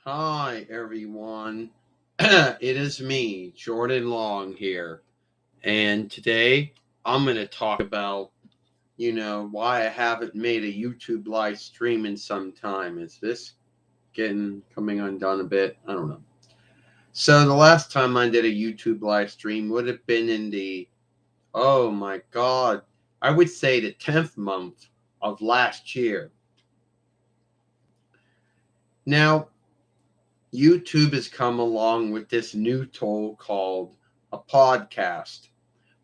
Hi, everyone. It is me, Jordan Long here. And today I'm going to talk about, why I haven't made a YouTube live stream in some time. Is this coming undone a bit? I don't know. So the last time I did a YouTube live stream would have been in oh my God, I would say the 10th month of last year. Now, YouTube has come along with this new tool called a podcast,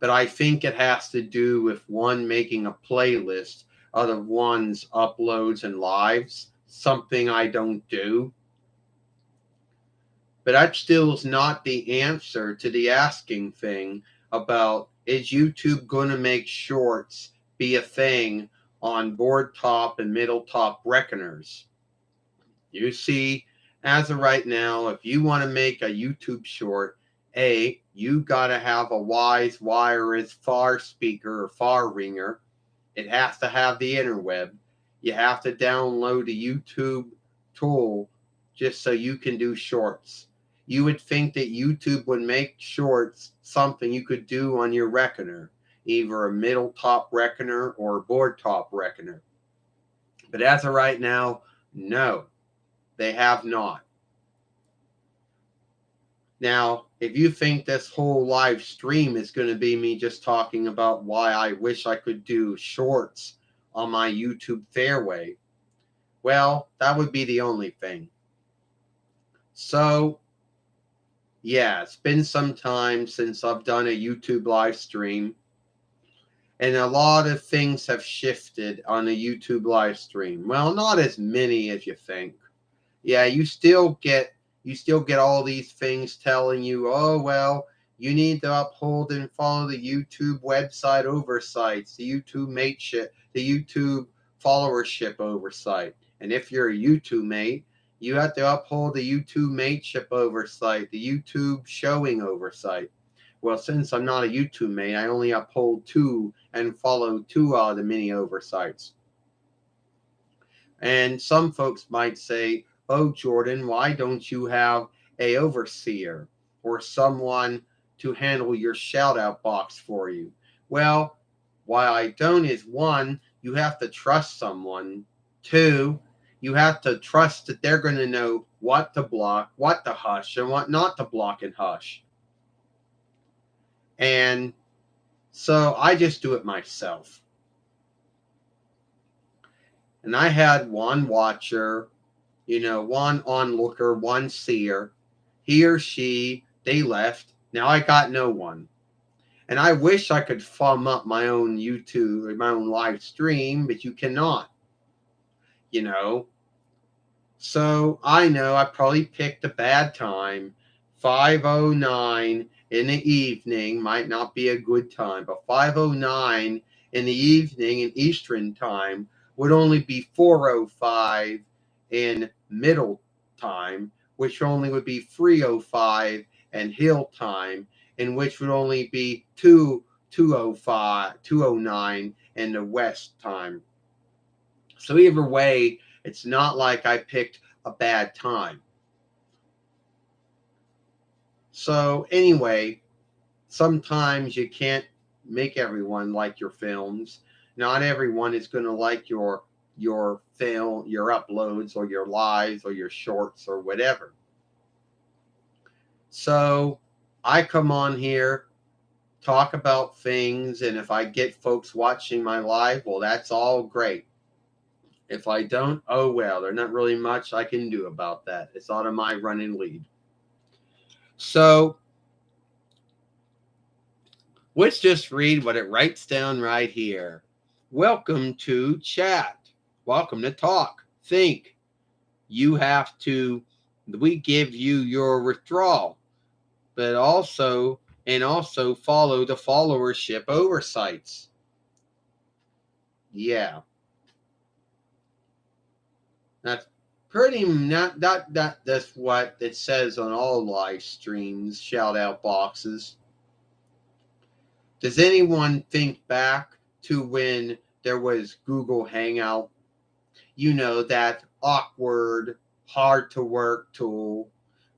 but I think it has to do with one making a playlist out of one's uploads and lives, something I don't do. But that still is not the answer to the asking thing about, is YouTube going to make shorts be a thing on board top and middle top reckoners? You see, as of right now, if you want to make a YouTube short, you got to have a wise wireless far speaker or far ringer. It has to have the interweb. You have to download a YouTube tool just so you can do shorts. You would think that YouTube would make shorts something you could do on your reckoner, either a middle top reckoner or a board top reckoner. But as of right now, no. They have not. Now, if you think this whole live stream is going to be me just talking about why I wish I could do shorts on my YouTube Fairway, well, that would be the only thing. So, yeah, it's been some time since I've done a YouTube live stream, and a lot of things have shifted on a YouTube live stream. Well, not as many as you think. Yeah, you still get all these things telling you, oh, well, you need to uphold and follow the YouTube website oversights, the YouTube mateship, the YouTube followership oversight. And if you're a YouTube mate, you have to uphold the YouTube mateship oversight, the YouTube showing oversight. Well, since I'm not a YouTube mate, I only uphold two and follow two of the mini oversights. And some folks might say, oh, Jordan, why don't you have a overseer or someone to handle your shout out box for you? Well, why I don't is, one, you have to trust someone. Two, you have to trust that they're going to know what to block, what to hush, and what not to block and hush. And so I just do it myself. And I had one watcher, one onlooker, one seer. He or she, they left. Now I got no one. And I wish I could thumb up my own YouTube, my own live stream, but you cannot. So I know I probably picked a bad time. 5:09 in the evening might not be a good time, but 5:09 in the evening in Eastern time would only be 4:05 in Middle time, which only would be 3:05 in Hill time, in which would only be 2:09 in the West time. So either way, it's not like I picked a bad time. So anyway, sometimes you can't make everyone like your films. Not everyone is going to like your film, your uploads, or your lives, or your shorts, or whatever. So I come on here, talk about things, and if I get folks watching my live, well, that's all great. If I don't, oh well, there's not really much I can do about that. It's out of my running lead. So let's just read what it writes down right here. Welcome to chat. Welcome to talk. Think. We give you your withdrawal, but also follow the followership oversights. Yeah. That's pretty not that's what it says on all live streams, shout out boxes. Does anyone think back to when there was Google Hangout? that awkward, hard to work tool,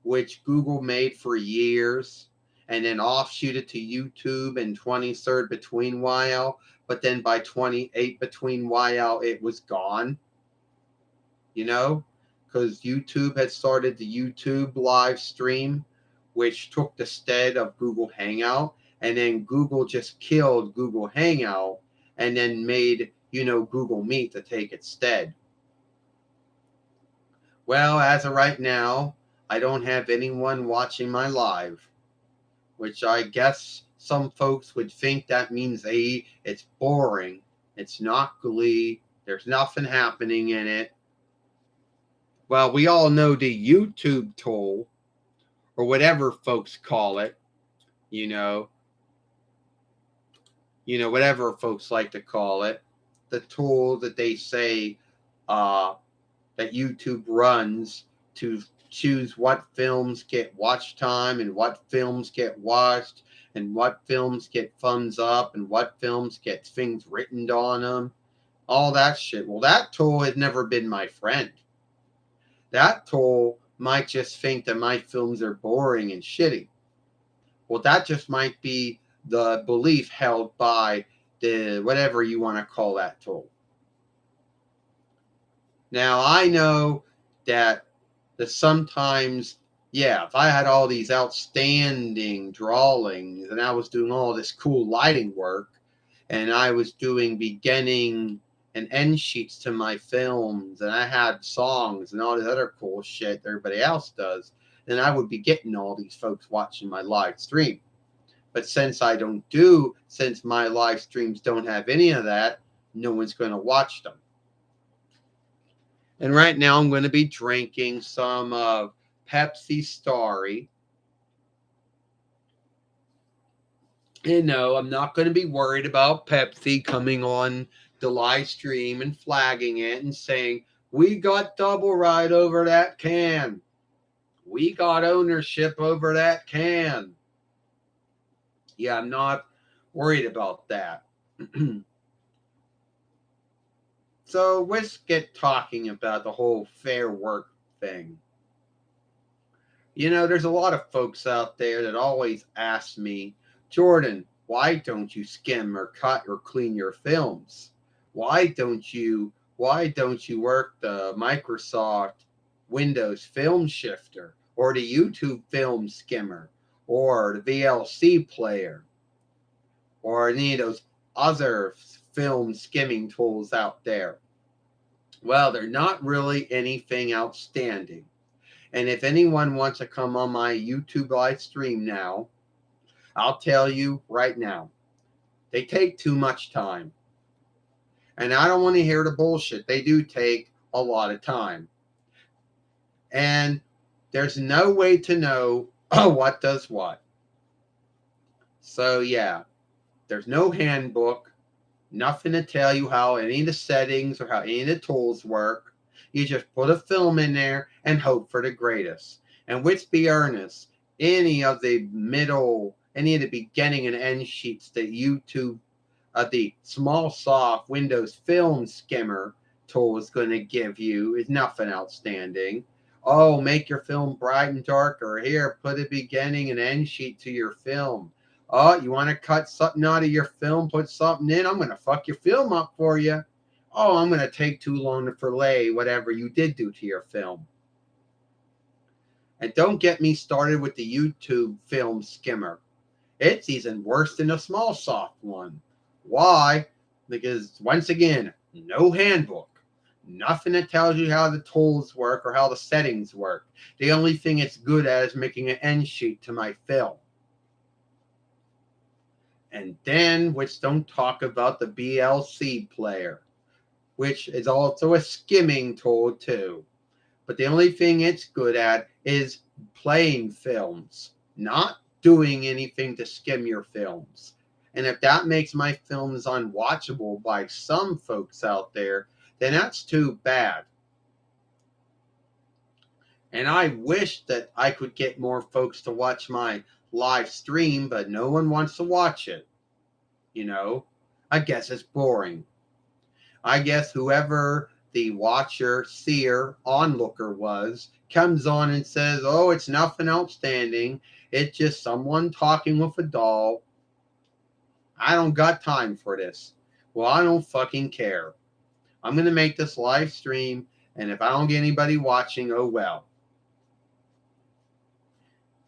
which Google made for years and then offshooted to YouTube and 23rd between while, but then by 28 between while, it was gone, because YouTube had started the YouTube live stream, which took the stead of Google Hangout, and then Google just killed Google Hangout and then made, Google Meet to take its stead. Well, as of right now, I don't have anyone watching my live, which I guess some folks would think that means it's boring. It's not Glee. There's nothing happening in it. Well, we all know the YouTube tool, or whatever folks call it, whatever folks like to call it, the tool that they say that YouTube runs to choose what films get watch time and what films get watched and what films get thumbs up and what films get things written on them, all that shit. Well, that tool has never been my friend. That tool might just think that my films are boring and shitty. Well, that just might be the belief held by the whatever you want to call that tool. Now, I know that sometimes, if I had all these outstanding drawings and I was doing all this cool lighting work and I was doing beginning and end sheets to my films and I had songs and all this other cool shit that everybody else does, then I would be getting all these folks watching my live stream. But since my live streams don't have any of that, no one's going to watch them. And right now I'm going to be drinking some Pepsi Starry. And no, I'm not going to be worried about Pepsi coming on the live stream and flagging it and saying, we got double right over that can. We got ownership over that can. Yeah, I'm not worried about that. So let's get talking about the whole fair work thing. There's a lot of folks out there that always ask me, Jordan, why don't you skim or cut or clean your films? Why don't you work the Microsoft Windows Film Shifter or the YouTube Film Skimmer or the VLC player or any of those other film skimming tools out there? Well, they're not really anything outstanding. And if anyone wants to come on my YouTube live stream now, I'll tell you right now, they take too much time. And I don't want to hear the bullshit. They do take a lot of time. And there's no way to know what does what. So, there's no handbook, nothing to tell you how any of the settings or how any of the tools work. You just put a film in there and hope for the greatest. And let's be earnest, any of the beginning and end sheets that YouTube, the small soft Windows Film Skimmer tool is going to give you is nothing outstanding. Oh, make your film bright and darker. Here, put a beginning and end sheet to your film. Oh, you want to cut something out of your film, put something in? I'm going to fuck your film up for you. Oh, I'm going to take too long to fillet whatever you did do to your film. And don't get me started with the YouTube Film Skimmer. It's even worse than the small soft one. Why? Because, once again, no handbook. Nothing that tells you how the tools work or how the settings work. The only thing it's good at is making an end sheet to my film. And then, let's don't talk about the VLC player, which is also a skimming tool too. But the only thing it's good at is playing films, not doing anything to skim your films. And if that makes my films unwatchable by some folks out there, then that's too bad. And I wish that I could get more folks to watch my live stream, but no one wants to watch it. I guess it's boring. I guess whoever the watcher, seer, onlooker was, comes on and says, oh, it's nothing outstanding. It's just someone talking with a doll. I don't got time for this. Well, I don't fucking care. I'm going to make this live stream, and if I don't get anybody watching, oh well.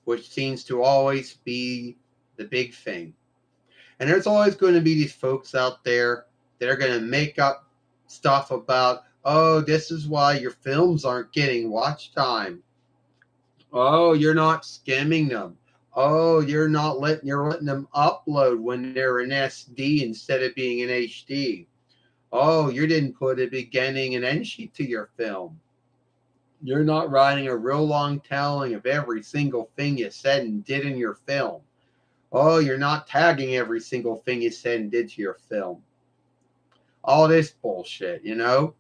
Which seems to always be the big thing. And there's always going to be these folks out there that are going to make up stuff about, oh, this is why your films aren't getting watch time. Oh, you're not skimming them. Oh, you're letting them upload when they're in SD instead of being in HD. Oh, you didn't put a beginning and end sheet to your film. You're not writing a real long telling of every single thing you said and did in your film. Oh, you're not tagging every single thing you said and did to your film. All this bullshit, you know?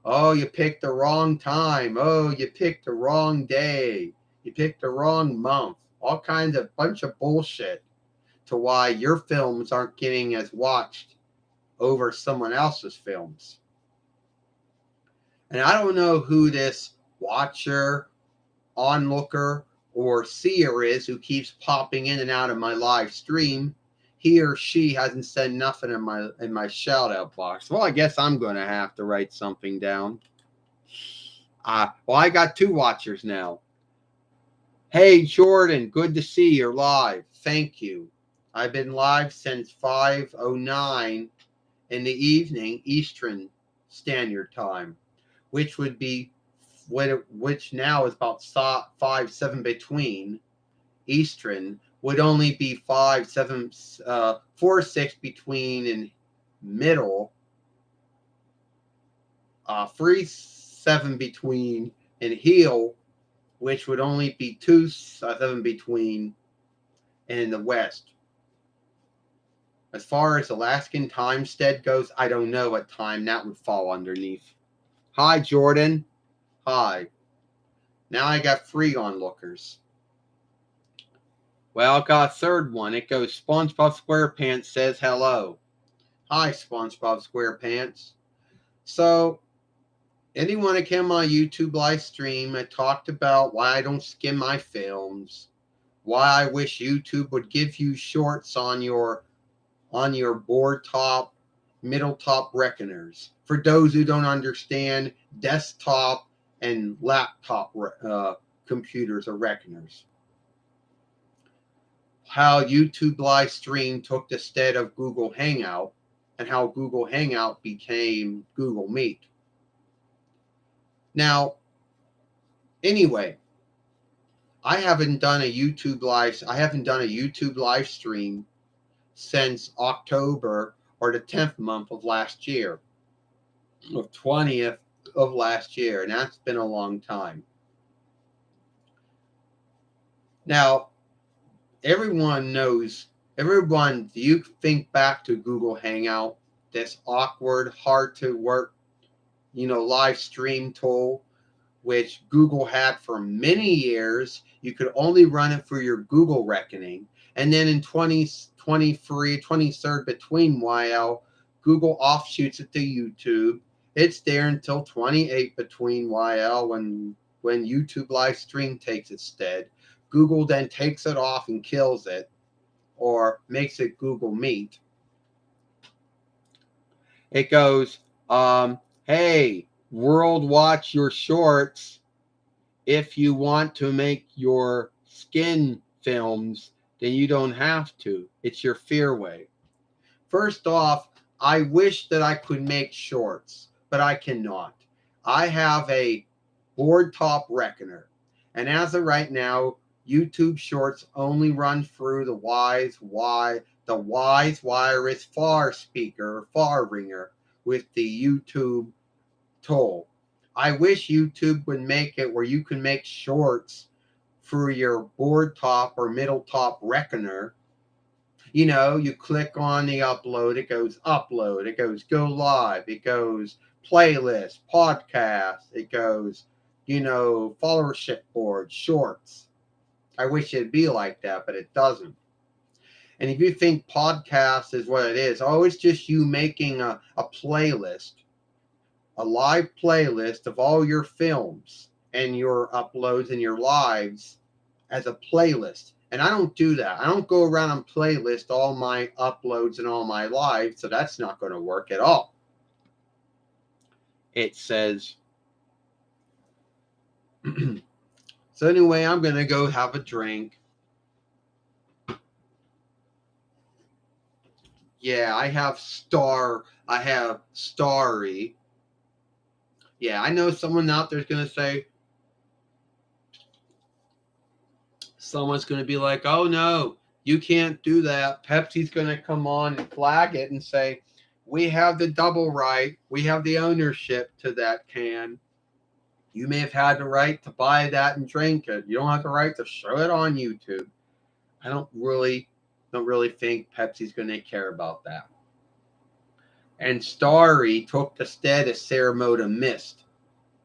Oh, you picked the wrong time. Oh, you picked the wrong day. You picked the wrong month. All kinds of bunch of bullshit to why your films aren't getting as watched over someone else's films. And I don't know who this watcher, onlooker, or seer is who keeps popping in and out of my live stream. He or she hasn't said nothing in my shout out box. Well, I guess I'm going to have to write something down. Well, I got 2 watchers now. Hey, Jordan, good to see you're live. Thank you. I've been live since 5:09 in the evening Eastern Standard Time, which would be which now is about 5-7 between Eastern, would only be 4-6 between and middle, 3-7 between and heel, which would only be 2-7 between and in the west. As far as Alaskan time stead goes, I don't know what time that would fall underneath. Hi, Jordan. Hi. Now I got 3 onlookers. Well, I got a third one. It goes, SpongeBob SquarePants says hello. Hi, SpongeBob SquarePants. So, anyone that came on my YouTube live stream, I talked about why I don't skim my films, why I wish YouTube would give you shorts on your board top, middle top reckoners. For those who don't understand, desktop and laptop computers are reckoners. How YouTube live stream took the stead of Google Hangout and how Google Hangout became Google Meet. Now, anyway, I haven't done a YouTube live stream since October or the 10th month of last year, of 20th of last year, and that's been a long time. Now, everyone, you think back to Google Hangout, this awkward, hard to work, live stream tool, which Google had for many years. You could only run it for your Google reckoning. And then in 2023, 23rd between YL, Google offshoots it to YouTube. It's there until 28 between YL when YouTube live stream takes its stead. Google then takes it off and kills it or makes it Google Meet. It goes, hey, world, watch your shorts. If you want to make your skin films, then you don't have to. It's your Fairway. First off, I wish that I could make shorts, but I cannot. I have a board top reckoner. And as of right now, YouTube Shorts only run through the Wise Wireless Far Speaker, Far Ringer with the YouTube tool. I wish YouTube would make it where you can make shorts through your board top or middle top reckoner. You click on the upload, it goes upload, it goes go live, it goes playlist, podcast, it goes, followership board, shorts. I wish it'd be like that, but it doesn't. And if you think podcast is what it is, it's just you making a playlist a live playlist of all your films and your uploads and your lives as a playlist. And I don't do that. I don't go around and playlist all my uploads and all my lives, so that's not going to work at all. It says, so anyway, I'm going to go have a drink. Yeah, I have Starry. Yeah, I know someone out there's going to say, someone's going to be like, oh no, you can't do that. Pepsi's going to come on and flag it and say, we have the double right. We have the ownership to that can. You may have had the right to buy that and drink it. You don't have the right to show it on YouTube. I don't really think Pepsi's going to care about that. And Starry took the stead of Ceremoda Mist,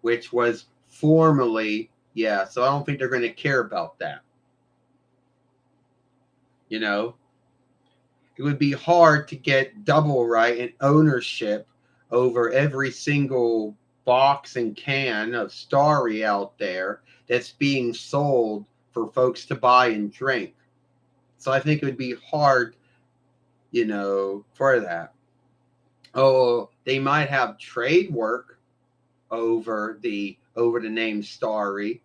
which was formerly, yeah, so I don't think they're going to care about that. You know, it would be hard to get double right and ownership over every single box and can of Starry out there that's being sold for folks to buy and drink. So I think it would be hard, for that. Oh, they might have trade work over the name Starry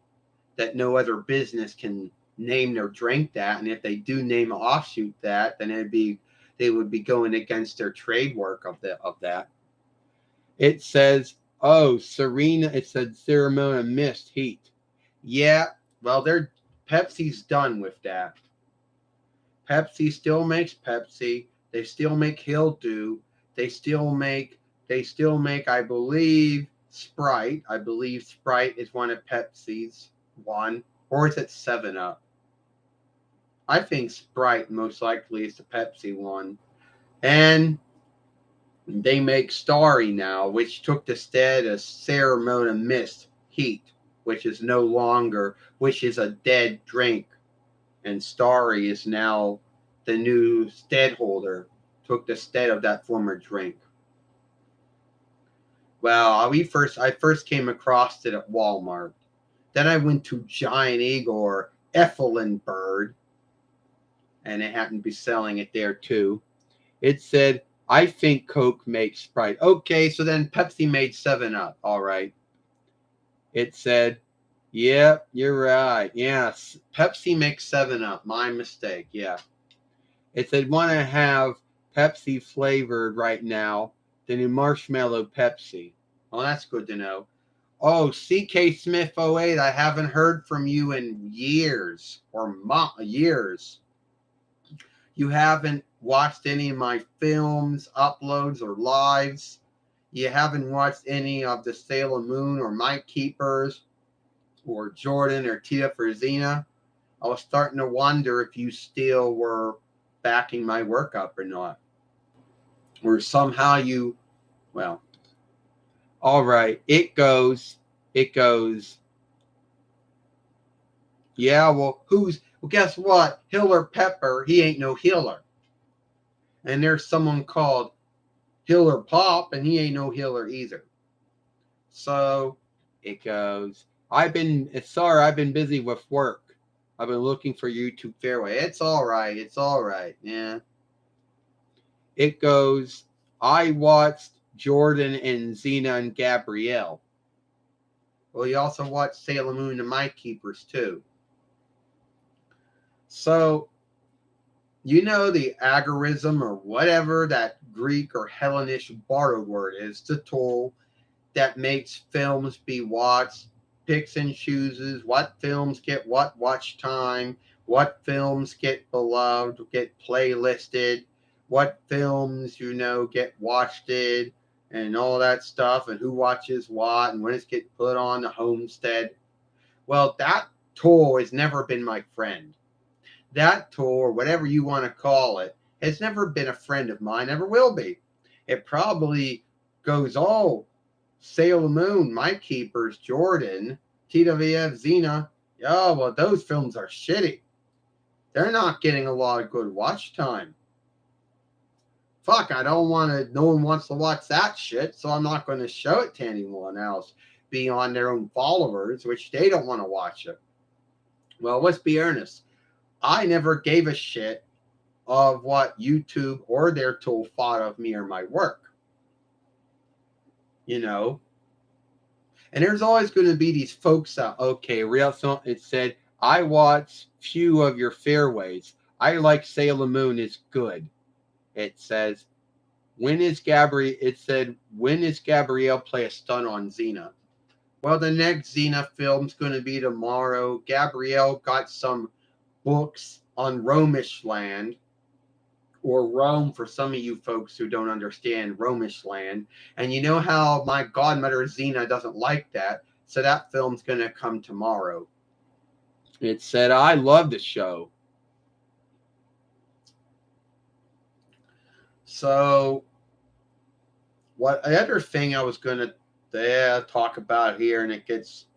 that no other business can name their drink that, and if they do name an offshoot that, then they would be going against their trade work of that. It says, Serena. It said Ceremonia Mist Heat. Yeah, well, Pepsi's done with that. Pepsi still makes Pepsi. They still make Hill Dew. They still make, I believe, Sprite. I believe Sprite is one of Pepsi's one, or is it 7-Up? I think Sprite most likely is the Pepsi one. And they make Starry now, which took the stead of Ceremonia Mist Heat, which is a dead drink. And Starry is now the new stead holder, took the stead of that former drink. Well, I first came across it at Walmart. Then I went to Giant Eagle or Effelenberg, and it happened to be selling it there too. It said, I think Coke makes Sprite. Okay, so then Pepsi made 7-Up. All right. It said, yep, you're right. Yes, Pepsi makes 7-Up. My mistake. Yeah. It said, want to have Pepsi flavored right now, the new marshmallow Pepsi. Oh, that's good to know. Oh, CK Smith 08, I haven't heard from you in years or years. You haven't watched any of my films, uploads, or lives. You haven't watched any of the Sailor Moon or Mike Keepers or Jordan or Tia for Xena. I was starting to wonder if you still were backing my work up or not. Or somehow well, all right, it goes. Yeah, well, guess what? Hiller Pepper, he ain't no healer. And there's someone called Hiller Pop, and he ain't no healer either. So it goes, I've been busy with work. I've been looking for YouTube Fairway. It's all right. Yeah. It goes, I watched Jordan and Xena and Gabrielle. Well, you also watched Sailor Moon and Mike Keepers too. So, the agorism or whatever that Greek or Hellenish borrowed word is, the tool that makes films be watched, picks and chooses what films get what watch time, what films get beloved, get playlisted, what films, get watched, and all that stuff, and who watches what, and when it's get put on the homestead. Well, that tool has never been my friend. That tool, or whatever you want to call it, has never been a friend of mine, never will be. It probably goes, Sailor Moon, Mike Keepers, Jordan, TWF, Xena. Oh, well, those films are shitty. They're not getting a lot of good watch time. fuck, I don't want to, no one wants to watch that shit, so I'm not going to show it to anyone else beyond their own followers, which they don't want to watch it. Well, let's be earnest. I never gave a shit of what YouTube or their tool thought of me or my work. You know? And there's always going to be these folks that, okay, real, so it said, I watch few of your fairways. I like Sailor Moon is good. It says, when is Gabrielle play a stunt on Xena? Well, the next Xena film's going to be tomorrow. Gabrielle got some books on Romish land, or Rome for some of you folks who don't understand Romish land. And you know how my godmother Xena doesn't like that, so that film's going to come tomorrow. It said, I love the show. So, what other thing I was going to talk about here, and it gets,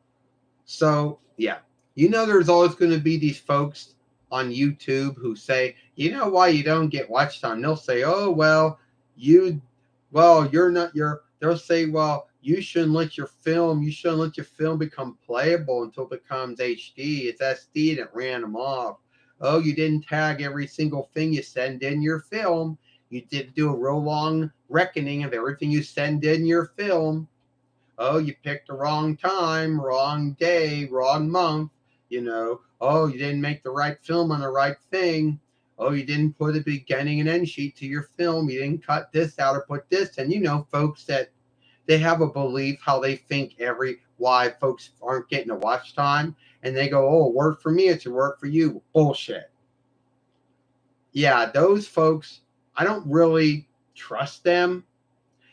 so, yeah. You know there's always going to be these folks on YouTube who say, you know why you don't get watch time? They'll say, oh, well, you're not, they'll say, well, you shouldn't let your film become playable until it becomes HD. It's SD and it ran them off. Oh, you didn't tag every single thing you send in your film. You did do a real long reckoning of everything you send in your film. Oh, you picked the wrong time, wrong day, wrong month. Oh, you didn't make the right film on the right thing. Oh, you didn't put a beginning and end sheet to your film. You didn't cut this out or put this. And folks that they have a belief how they think why folks aren't getting a watch time. And they go, oh, it worked for me, it's a work for you. Bullshit. Yeah, those folks, I don't really trust them.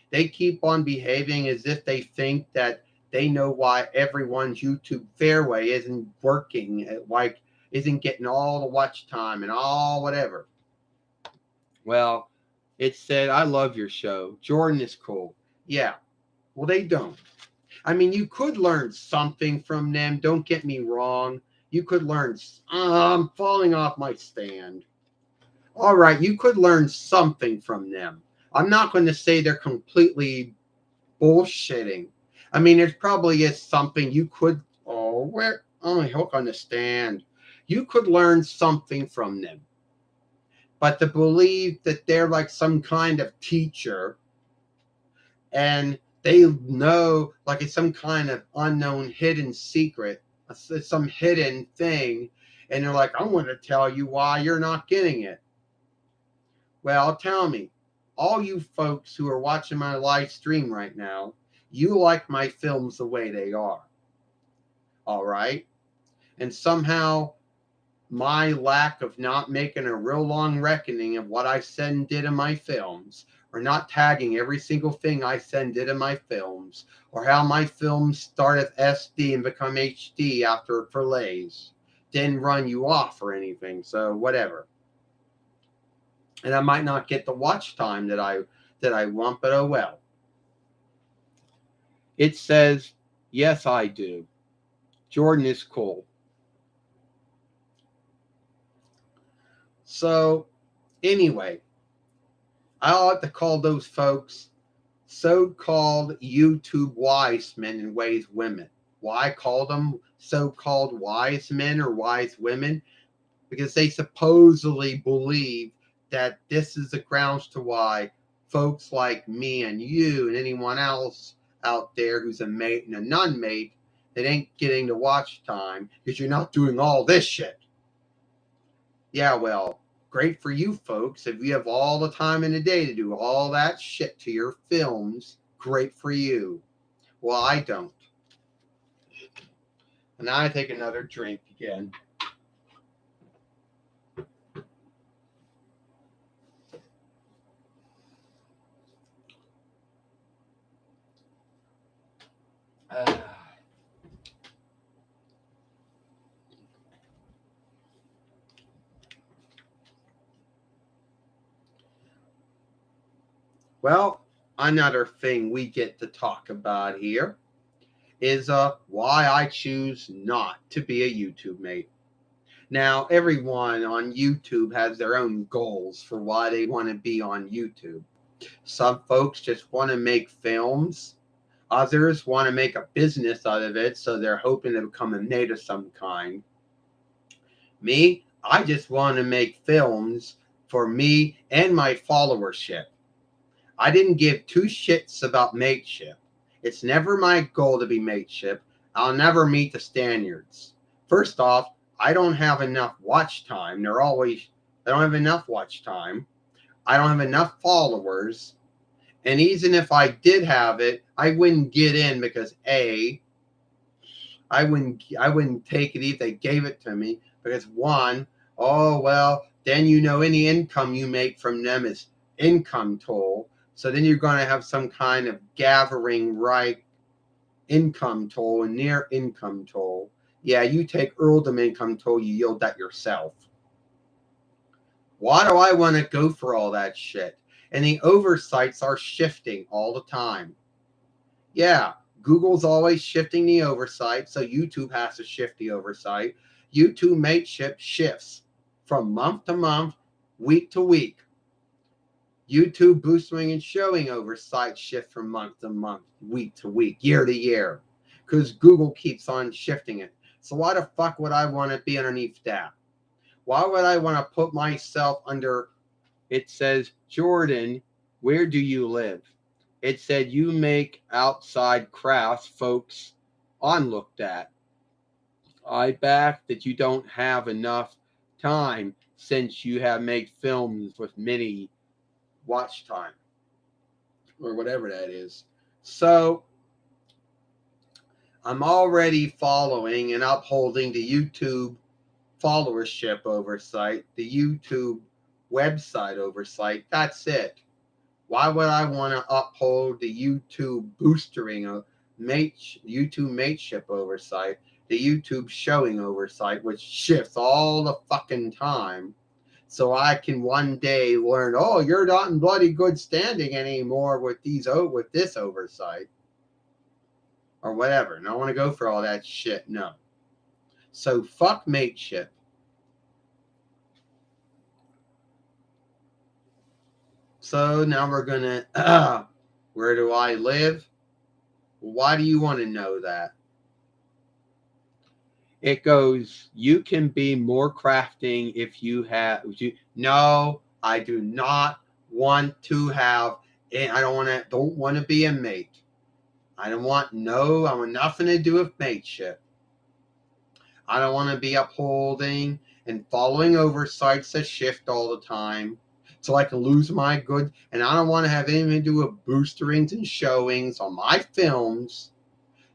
They keep on behaving as if they think that they know why everyone's YouTube Fairway isn't working, like isn't getting all the watch time and all whatever. Well, it said, I love your show. Jordan is cool. Yeah. Well, they don't. I mean, you could learn something from them. Don't get me wrong. You could learn. I'm falling off my stand. All right. You could learn something from them. I'm not going to say they're completely bullshitting. I mean, there probably is something you could, I hope I understand. You could learn something from them. But to believe that they're like some kind of teacher and they know, like it's some kind of unknown hidden secret, some hidden thing, and they're like, I'm going to tell you why you're not getting it. Well, tell me, all you folks who are watching my live stream right now, you like my films the way they are. All right? And somehow my lack of not making a real long reckoning of what I said and did in my films, or not tagging every single thing I said and did in my films, or how my films start at SD and become HD after it fillets, didn't run you off or anything. So whatever. And I might not get the watch time that I want, but oh well. It says, yes, I do. Jordan is cool. So, anyway, I like to call those folks so-called YouTube wise men and wise women. Why call them so-called wise men or wise women? Because they supposedly believe that this is the grounds to why folks like me and you and anyone else out there who's a mate and a non-mate that ain't getting the watch time because you're not doing all this shit. Yeah, well, great for you folks. If you have all the time in the day to do all that shit to your films, great for you. Well, I don't. And now I take another drink again. Well, another thing we get to talk about here is why I choose not to be a YouTube mate. Now, everyone on YouTube has their own goals for why they want to be on YouTube. Some folks just want to make films. Others want to make a business out of it, so they're hoping to become a mate of some kind. Me, I just want to make films for me and my followership. I didn't give two shits about mateship. It's never my goal to be mateship. I'll never meet the standards. First off, I don't have enough watch time. I don't have enough watch time. I don't have enough followers. And even if I did have it, I wouldn't get in because I wouldn't take it if they gave it to me because one, oh well, then any income you make from them is income toll. So then you're going to have some kind of gathering right income toll and near income toll. Yeah, you take earldom income toll, you yield that yourself. Why do I want to go for all that shit? And the oversights are shifting all the time. Yeah, Google's always shifting the oversight, so YouTube has to shift the oversight. YouTube mateship shifts from month to month, week to week. YouTube boosting and showing oversight shift from month to month, week to week, year to year, because Google keeps on shifting it. So why the fuck would I want to be underneath that? Why would I want to put myself under? It says, Jordan, where do you live? It said you make outside crafts folks onlooked at. I back that you don't have enough time since you have made films with many watch time or whatever that is. So I'm already following and upholding the YouTube followership oversight, the YouTube website oversight. That's it. Why would I want to uphold the YouTube boostering of YouTube mateship oversight, the YouTube showing oversight, which shifts all the fucking time, so I can one day learn, oh, you're not in bloody good standing anymore with this oversight or whatever. And I want to go for all that shit. No. So fuck mateship. So now we're gonna where do I live? Why do you want to know that? It goes, you can be more crafting if you have. No, I do not want to have. I don't want to be a mate. I want nothing to do with mateship. I don't want to be upholding and following oversights that shift all the time. So I can lose my good, and I don't want to have anything to do with boosterings and showings on my films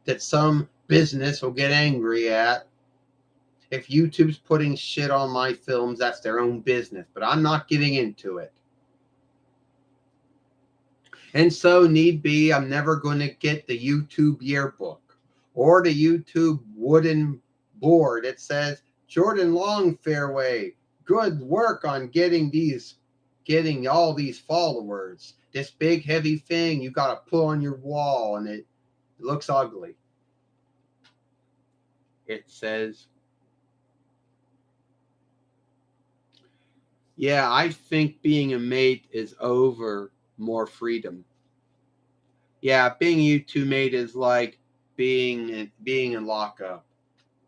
that some business will get angry at. If YouTube's putting shit on my films, that's their own business, but I'm not getting into it. And so, need be, I'm never going to get the YouTube yearbook or the YouTube wooden board. It says, Jordan Long Fairway, good work on getting all these followers. This big heavy thing you got to put on your wall, and it looks ugly. It says, yeah, I think being a mate is over more freedom. Yeah, being a YouTube mate is like being in lockup.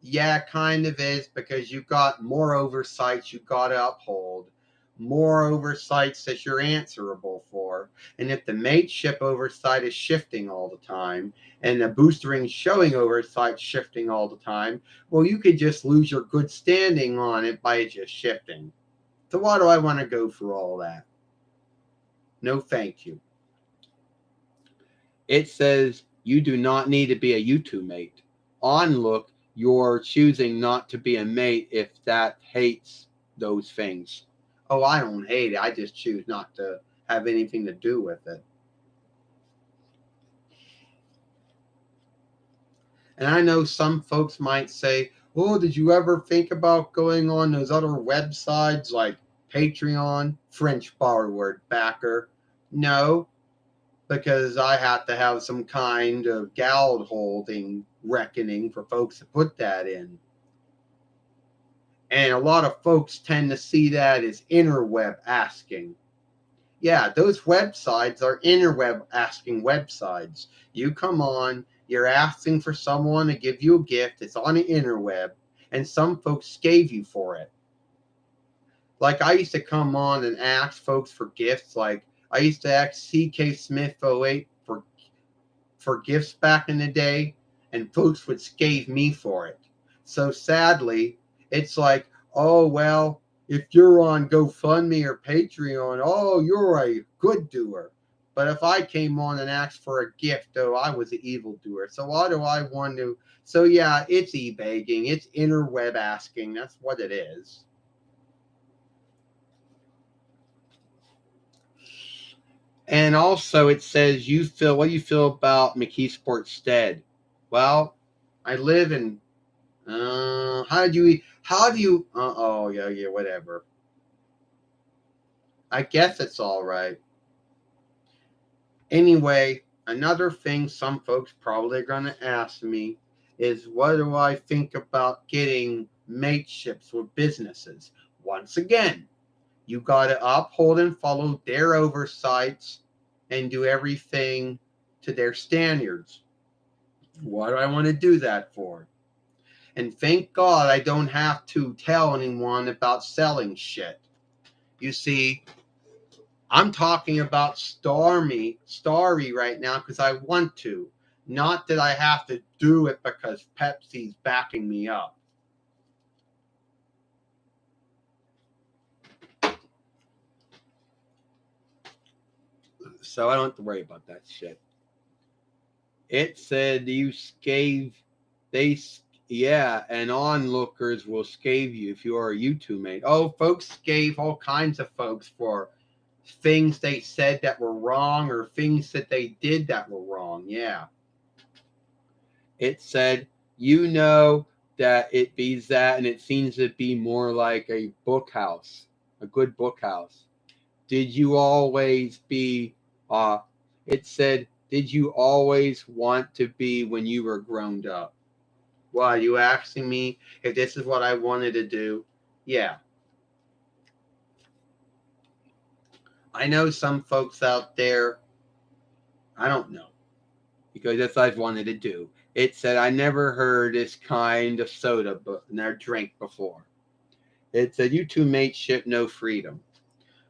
Yeah, kind of is, because you've got more oversights you've got to uphold, more oversights that you're answerable for. And if the mateship oversight is shifting all the time and the boostering showing oversight shifting all the time, well, you could just lose your good standing on it by just shifting. So why do I want to go through all that? No, thank you. It says you do not need to be a YouTube mate. On look, you're choosing not to be a mate if that hates those things. Oh, I don't hate it. I just choose not to have anything to do with it. And I know some folks might say, oh, did you ever think about going on those other websites like Patreon, French borrowed backer? No, because I have to have some kind of gald holding reckoning for folks to put that in. And a lot of folks tend to see that as interweb asking. Yeah, those websites are interweb asking websites. You come on, you're asking for someone to give you a gift. It's on the interweb, and some folks gave you for it. Like I used to come on and ask folks for gifts. Like I used to ask CK Smith 08 for gifts back in the day, and folks would scave me for it. So sadly, it's like, oh well, if you're on GoFundMe or Patreon, oh, you're a good doer. But if I came on and asked for a gift, though, I was an evil doer. So why do I want to? So yeah, it's e-begging, it's interweb asking. That's what it is. And also, it says you feel what do you feel about McKeesport Stead? Well, I live in. How do you? How do you? Oh yeah, whatever. I guess it's all right. Anyway, another thing some folks probably are gonna ask me is what do I think about getting mateships with businesses? Once again, you got to uphold and follow their oversights and do everything to their standards. What do I want to do that for? And thank God I don't have to tell anyone about selling shit. You see, I'm talking about Starry right now because I want to. Not that I have to do it because Pepsi's backing me up. So I don't have to worry about that shit. It said you scave, they, yeah, and onlookers will scave you if you are a YouTube mate. Oh, folks scave all kinds of folks for things they said that were wrong or things that they did that were wrong. Yeah. It said, you know that it be that, and it seems to be more like a book house, a good book house. Did you always be, uh, it said, did you always want to be when you were grown up? Why, are you asking me if this is what I wanted to do? Yeah. I know some folks out there, I don't know, because that's what I've wanted to do. It said, I never heard this kind of soda nor drink before. It said, you two mateship, no freedom.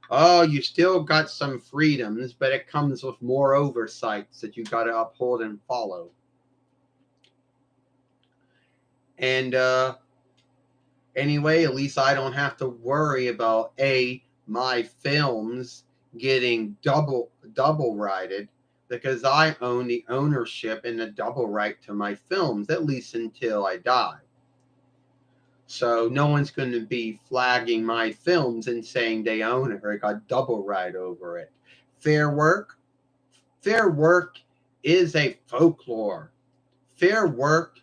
Oh, you still got some freedoms, but it comes with more oversights that you got to uphold and follow. And anyway, at least I don't have to worry about my films getting double righted because I own the ownership and the double right to my films, at least until I die. So no one's going to be flagging my films and saying they own it or I got double right over it. Fair work. Fair work is a folklore. Fair work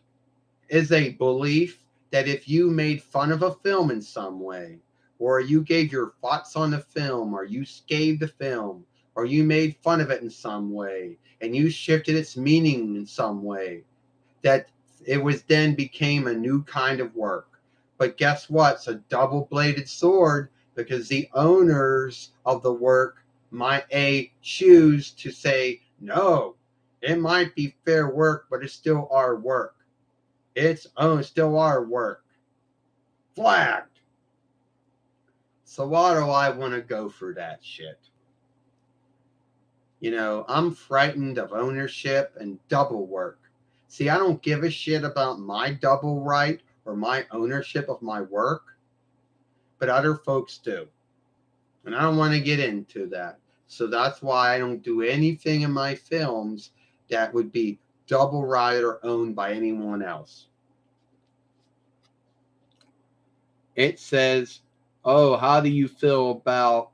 is a belief that if you made fun of a film in some way, or you gave your thoughts on the film, or you scathed the film, or you made fun of it in some way, and you shifted its meaning in some way, that it was then became a new kind of work. But guess what? It's a double-bladed sword because the owners of the work might choose to say, no, it might be fair work, but it's still our work. It's still our work. Flagged. So why do I want to go through that shit? You know, I'm frightened of ownership and double work. See, I don't give a shit about my double right or my ownership of my work, but other folks do. And I don't want to get into that. So that's why I don't do anything in my films that would be double right or owned by anyone else. It says, oh, how do you feel about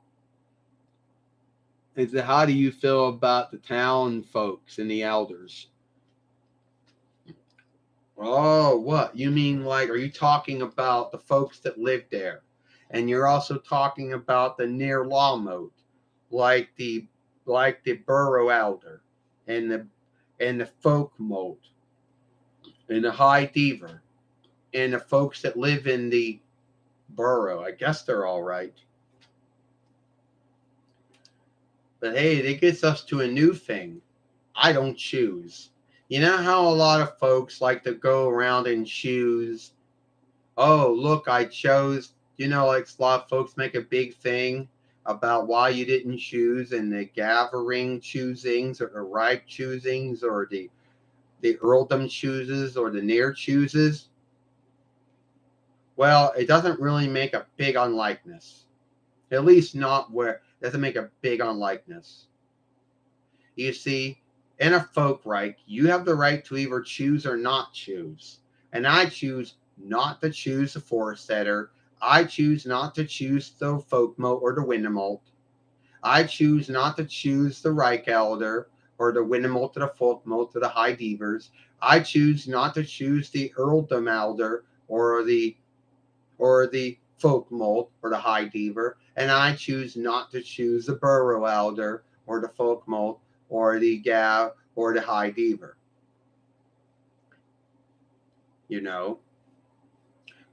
how do you feel about the town folks and the elders? Oh, what? You mean like, are you talking about the folks that live there? And you're also talking about the near law moat, like the borough elder and the folk moat and the high diva and the folks that live in the borough. I guess they're all right. But hey, it gets us to a new thing. I don't choose. You know how a lot of folks like to go around and choose, oh, look, I chose, like a lot of folks make a big thing about why you didn't choose, and the gathering choosings or the Reich choosings or the earldom chooses or the near chooses. Well, it doesn't really make a big unlikeness. At least not where it doesn't make a big unlikeness. You see, in a folk Reich, you have the right to either choose or not choose. And I choose not to choose the forest setter. I choose not to choose the folkmote or the windemolt. I choose not to choose the Reich elder or the windemolt or the folkmote or the high devers. I choose not to choose the earldom elder or the folkmote or the high dever, and I choose not to choose the borough elder or the folkmote or the gav or the high dever.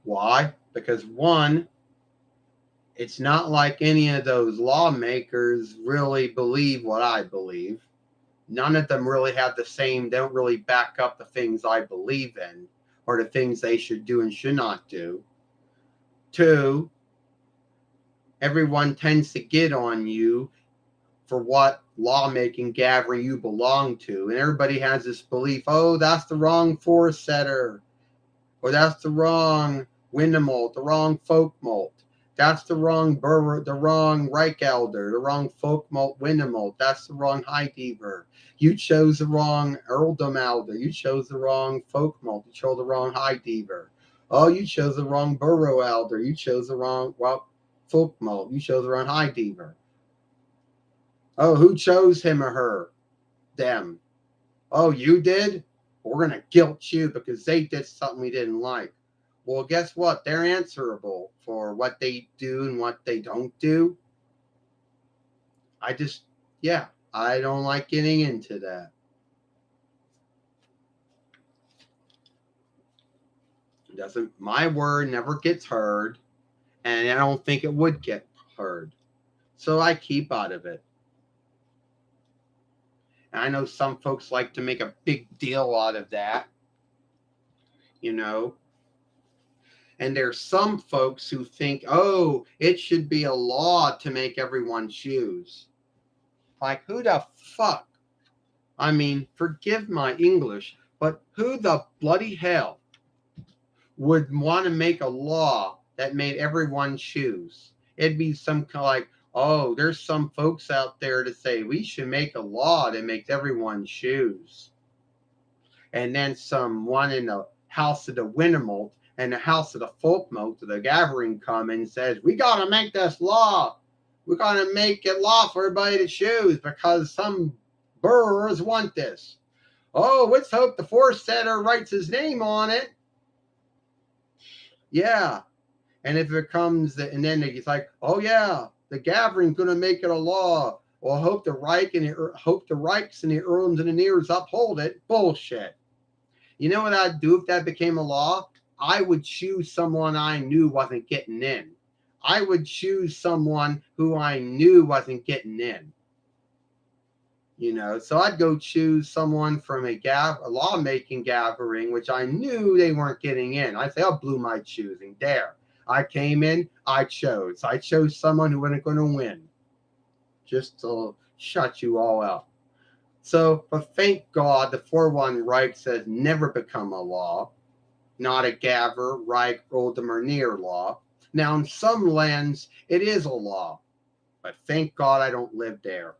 Why? Because one, it's not like any of those lawmakers really believe what I believe. None of them really have they don't really back up the things I believe in or the things they should do and should not do. Two, everyone tends to get on you for what lawmaking gathering you belong to. And everybody has this belief, oh, that's the wrong forest setter, or that's the wrong windemolt, the wrong folkmolt. That's the wrong the wrong Reich elder, the wrong folkmolt, windemolt. That's the wrong high dever. You chose the wrong earldom elder. You chose the wrong folkmolt. You chose the wrong high dever. Oh, you chose the wrong borough elder. You chose the wrong folkmolt. You chose the wrong high dever. Oh, who chose him or her? Them. Oh, you did? We're going to guilt you because they did something we didn't like. Well, guess what? They're answerable for what they do and what they don't do. I don't like getting into that. My word never gets heard, and I don't think it would get heard. So I keep out of it. And I know some folks like to make a big deal out of that, And there's some folks who think, oh, it should be a law to make everyone choose. Like, who the fuck? I mean, forgive my English, but who the bloody hell would want to make a law that made everyone choose? It'd be some kind of like, oh, there's some folks out there to say we should make a law that makes everyone choose. And then someone in the house of the windemolt and the house of the folkmote, the gathering, come and says, we got to make this law. We're going to make it law for everybody to choose because some burghers want this. Oh, let's hope the forest setter writes his name on it. Yeah. And if it comes, and then it's like, oh yeah, the gathering's going to make it a law. Well, hope the Reichs and the earldoms and the nears uphold it. Bullshit. You know what I'd do if that became a law? I would choose someone I knew wasn't getting in. I would choose someone who I knew wasn't getting in. So I'd go choose someone from a lawmaking gathering, which I knew they weren't getting in. I'd say, I blew my choosing. There. I came in, I chose. I chose someone who wasn't going to win. Just to shut you all out. So, but thank God the 4-1 Reich says never become a law, not a Gaver, Reich, Oldham, or near law. Now, in some lands, it is a law, but thank God I don't live there.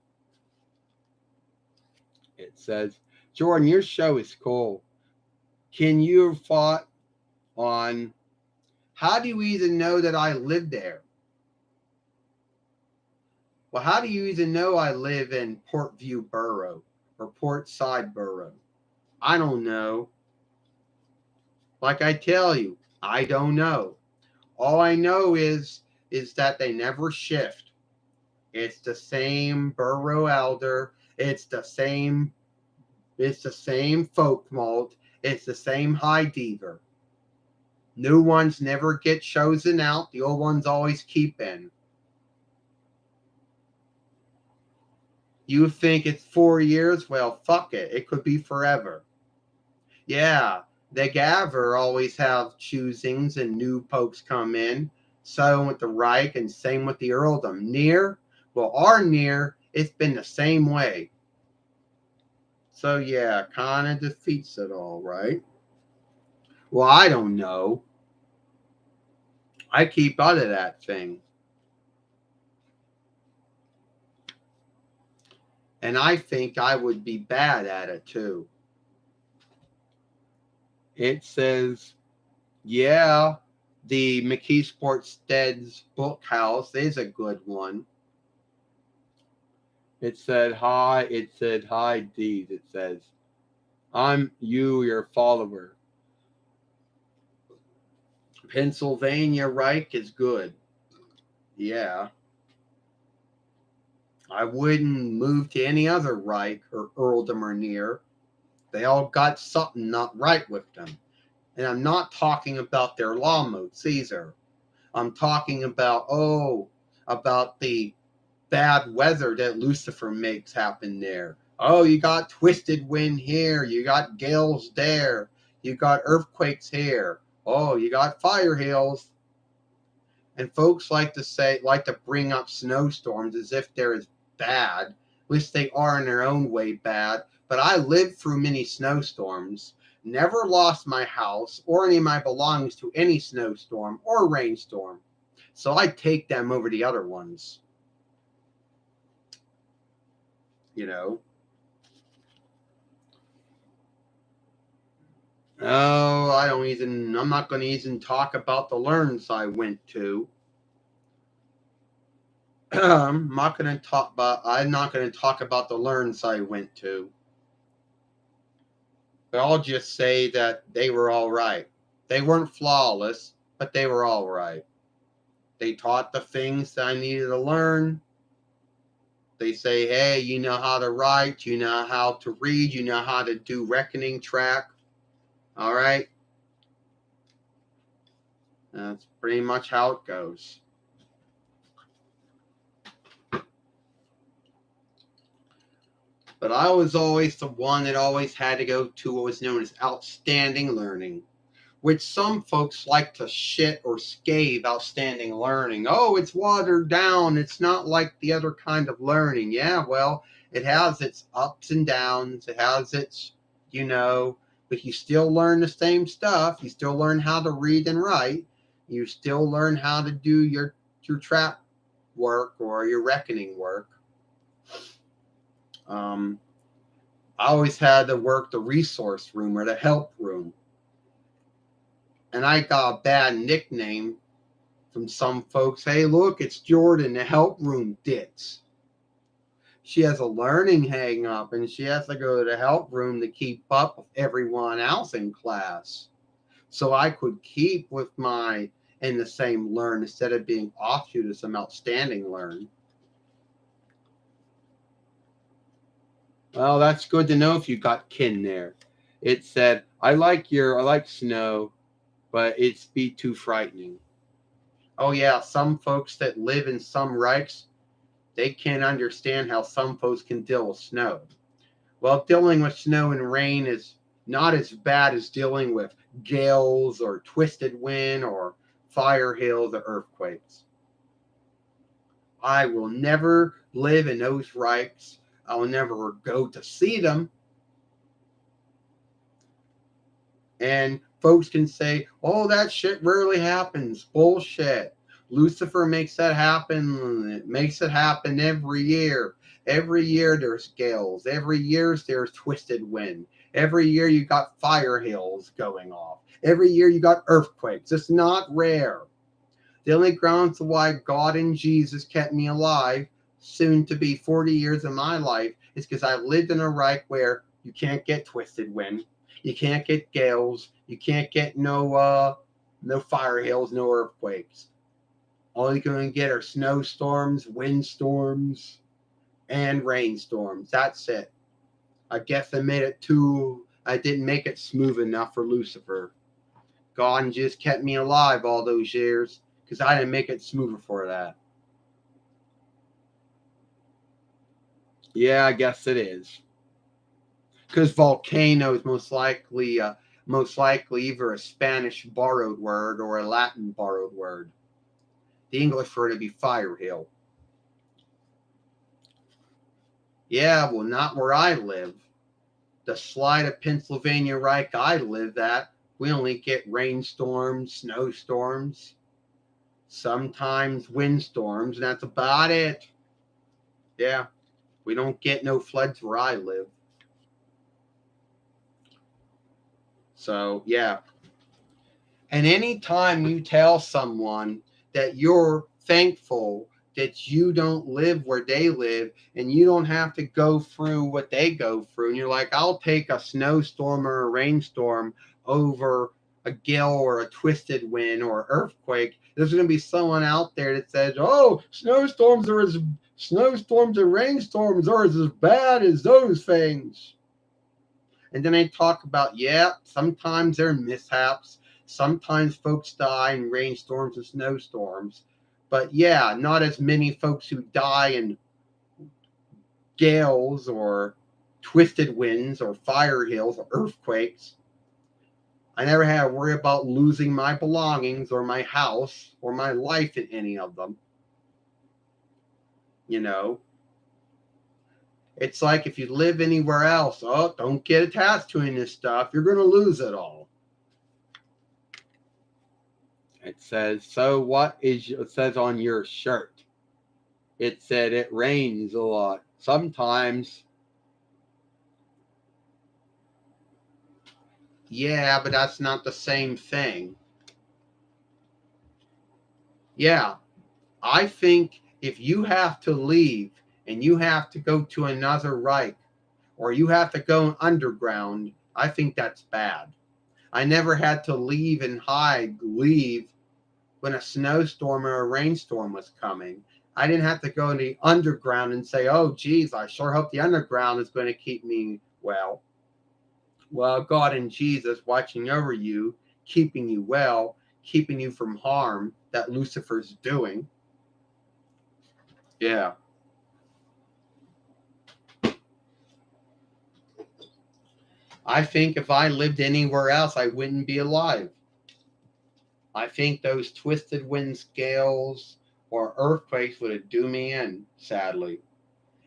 It says, Jordan, your show is cool. Can you have thought on how do you even know that I live there? Well, how do you even know I live in Portview Borough or Port Side Borough? I don't know. Like I tell you, I don't know. All I know is that they never shift. It's the same borough elder. It's the same folkmolt. It's the same high dever. New ones never get chosen out. The old ones always keep in. You think it's 4 years? Well, fuck it. It could be forever. Yeah, the Gaver always have choosings and new popes come in. So with the Reich and same with the earldom. Near, well, our near, it's been the same way. So yeah, kind of defeats it all, right? Well, I don't know. I keep out of that thing. And I think I would be bad at it too. It says, yeah, the McKeesportstead's book house is a good one. It said hi. It said hi, Dees. It says, I'm you, your follower. Pennsylvania Reich is good. Yeah. I wouldn't move to any other Reich or earldom or near. They all got something not right with them. And I'm not talking about their law modes either. I'm talking about, about the bad weather that Lucifer makes happen there. Oh, you got twisted wind here. You got gales there. You got earthquakes here. Oh, you got fire hails. And folks like to bring up snowstorms as if they're as bad, which they are in their own way bad. But I lived through many snowstorms, never lost my house or any of my belongings to any snowstorm or rainstorm. So I take them over the other ones. You know. Oh, I'm not going to even talk about the learns I went to. I'm not going to talk about the learns I went to. But I'll just say that they were all right. They weren't flawless, but they were all right. They taught the things that I needed to learn. They say, hey, you know how to write, you know how to read, you know how to do reckoning track. All right. That's pretty much how it goes. But I was always the one that always had to go to what was known as outstanding learning, which some folks like to shit or scathe outstanding learning. Oh, it's watered down. It's not like the other kind of learning. Yeah, well, it has its ups and downs. It has its, but you still learn the same stuff. You still learn how to read and write. You still learn how to do your trap work or your reckoning work. I always had to work the resource room or the help room. And I got a bad nickname from some folks. Hey, look, it's Jordan, the help room ditz. She has a learning hang up and she has to go to the help room to keep up with everyone else in class. So I could keep with in the same learn instead of being offshoot of some outstanding learn. Well, that's good to know if you got kin there. It said, I like snow, but it's be too frightening. Oh yeah, some folks that live in some Reichs, they can't understand how some folks can deal with snow. Well, dealing with snow and rain is not as bad as dealing with gales or twisted wind or fire hails or earthquakes. I will never live in those Reichs. I will never go to see them. And folks can say, oh, that shit rarely happens. Bullshit. Lucifer makes that happen. It makes it happen every year. Every year there's gales. Every year there's twisted wind. Every year you got fire hails going off. Every year you got earthquakes. It's not rare. The only grounds why God and Jesus kept me alive, soon to be 40 years of my life, is because I lived in a Reich where you can't get twisted wind. You can't get gales. You can't get no fire hails, no earthquakes. All you can get are snowstorms, windstorms, and rainstorms. That's it. I guess I didn't make it smooth enough for Lucifer. God just kept me alive all those years because I didn't make it smoother for that. Yeah, I guess it is. Because volcano is most likely either a Spanish borrowed word or a Latin borrowed word. The English word would be fire hill. Yeah, well, not where I live. The slide of Pennsylvania Reich I live at, we only get rainstorms, snowstorms, sometimes windstorms, and that's about it. Yeah, we don't get no floods where I live. So, yeah. And anytime you tell someone that you're thankful that you don't live where they live and you don't have to go through what they go through, and you're like, I'll take a snowstorm or a rainstorm over a gale or a twisted wind or earthquake, there's going to be someone out there that says, oh, snowstorms and rainstorms are as bad as those things. And then they talk about, yeah, sometimes there are mishaps. Sometimes folks die in rainstorms and snowstorms. But yeah, not as many folks who die in gales or twisted winds or fire hills or earthquakes. I never had to worry about losing my belongings or my house or my life in any of them. You know, it's like if you live anywhere else, oh, don't get attached to any of this stuff. You're going to lose it all. It says, so what is, it says on your shirt, it said it rains a lot. Sometimes. Yeah, but that's not the same thing. Yeah, I think if you have to leave and you have to go to another Reich or you have to go underground, I think that's bad. I never had to leave when a snowstorm or a rainstorm was coming. I didn't have to go in the underground and say, oh, geez, I sure hope the underground is going to keep me well. Well, God and Jesus watching over you, keeping you well, keeping you from harm that Lucifer's doing. Yeah. I think if I lived anywhere else, I wouldn't be alive. I think those twisted wind scales or earthquakes would have do me in, sadly.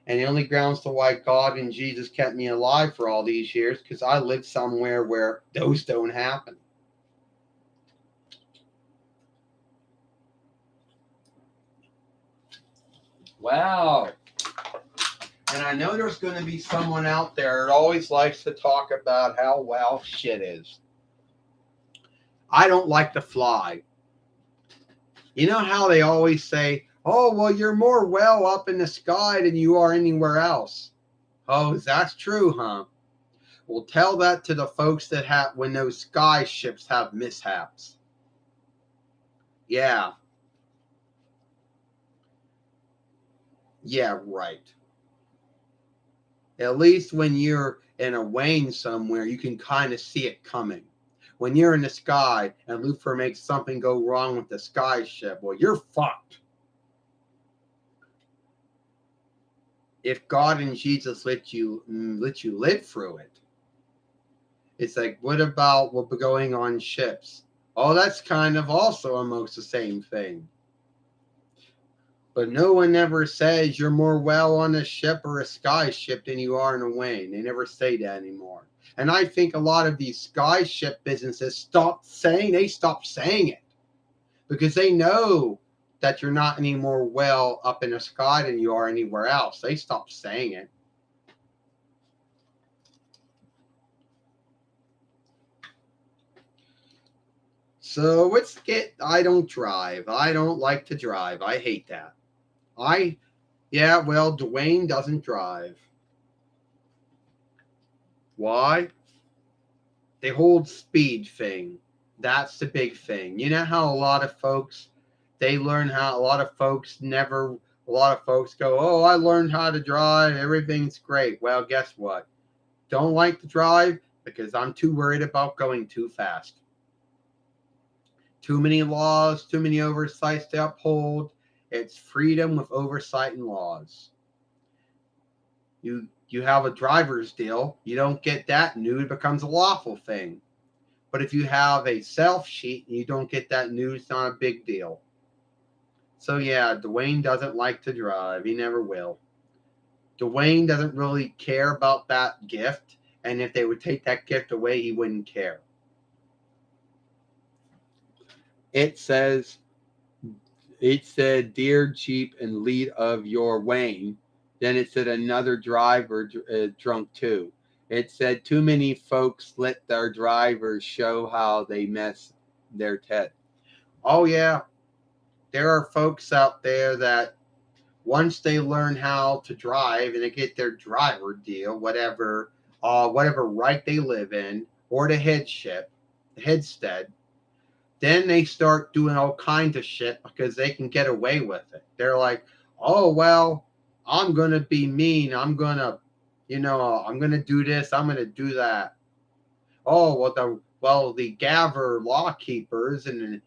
And the only grounds to why God and Jesus kept me alive for all these years, because I lived somewhere where those don't happen. Wow. And I know there's going to be someone out there that always likes to talk about how well shit is. I don't like to fly. You know how they always say, oh, well, you're more well up in the sky than you are anywhere else. Oh, that's true, huh? Well, tell that to the folks that have, when those sky ships have mishaps. Yeah. Yeah, right. At least when you're in a wane somewhere, you can kind of see it coming. When you're in the sky and Lucifer makes something go wrong with the sky ship, well, you're fucked. If God and Jesus let you live through it, it's like, what about what going on ships? Oh, that's kind of also almost the same thing. But no one ever says you're more well on a ship or a sky ship than you are in a wane. They never say that anymore. And I think a lot of these sky ship businesses stopped saying it because they know that you're not any more well up in the sky than you are anywhere else. They stopped saying it. So I don't drive. I don't like to drive. I hate that. Dwayne doesn't drive. Why? The whole speed thing. That's the big thing. You know how a lot of folks go, oh, I learned how to drive. Everything's great. Well, guess what? Don't like to drive because I'm too worried about going too fast. Too many laws, too many oversights to uphold. It's freedom with oversight and laws. You have a driver's deal, you don't get that new, it becomes a lawful thing. But if you have a self sheet and you don't get that new, it's not a big deal. So yeah, Dwayne doesn't like to drive. He never will. Dwayne doesn't really care about that gift, and if they would take that gift away, he wouldn't care. It said, dear Jeep and lead of your Wayne. Then it said another driver drunk too. It said too many folks let their drivers show how they mess their Ted. Oh yeah, there are folks out there that once they learn how to drive and they get their driver deal, whatever right they live in, or the headstead, then they start doing all kinds of shit because they can get away with it. They're like, oh well, I'm gonna be mean. I'm gonna do this. I'm gonna do that. Oh the Gaver law keepers and the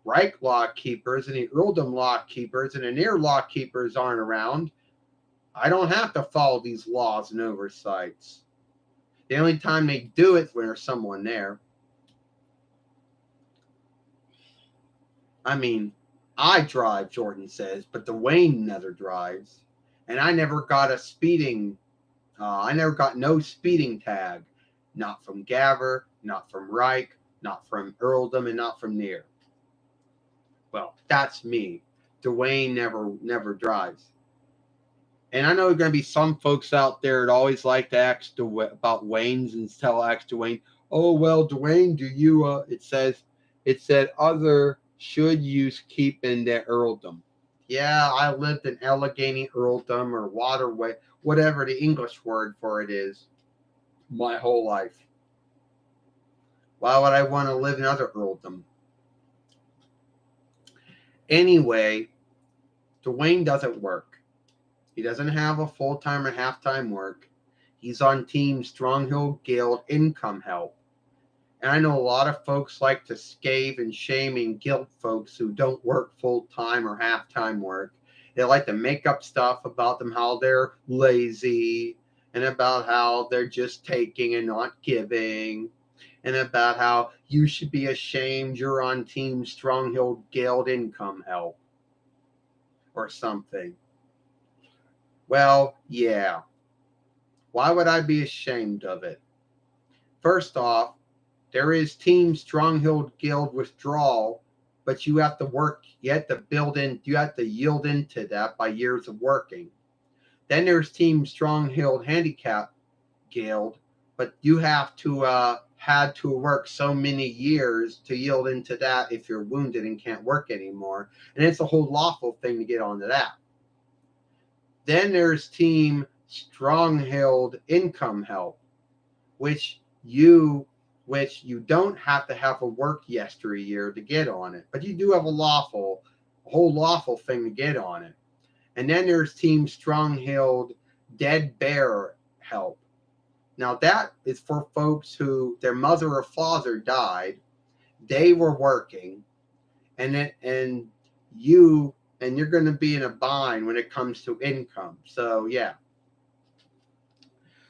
Reich law keepers and the Earldom law keepers and the Near law keepers aren't around. I don't have to follow these laws and oversights. The only time they do it is when there's someone there. I mean, I drive, Jordan says, but Dwayne never drives. And I never got no speeding tag. Not from Gaver, not from Reich, not from Earldom, and not from Near. Well, that's me. Dwayne never drives. And I know there are going to be some folks out there that always like to ask about Wayne's and ask Dwayne, oh, well, Dwayne, do you, it said other should you keep in the earldom. Yeah, I lived in Allegheny earldom or waterway, whatever the English word for it is, my whole life. Why would I want to live in other earldom? Anyway, Dwayne doesn't work. He doesn't have a full-time or half-time work. He's on Team Stronghill Guild income help. And I know a lot of folks like to scave and shame and guilt folks who don't work full-time or half-time work. They like to make up stuff about them, how they're lazy, and about how they're just taking and not giving, and about how you should be ashamed you're on Team Stronghill Guild income help or something. Well, yeah. Why would I be ashamed of it? First off, there is Team Stronghill Guild withdrawal, but you have to work, you have to yield into that by years of working. Then there's Team Stronghill Handicap Guild, but you have to had to work so many years to yield into that if you're wounded and can't work anymore. And it's a whole lawful thing to get onto that. Then there's Team Stronghill Income Help, which you don't have to have a work year to get on it, but you do have a whole lawful thing to get on it. And then there's Team Stronghill Dead Bear Help. Now that is for folks who their mother or father died, they were working, and you're going to be in a bind when it comes to income. So yeah.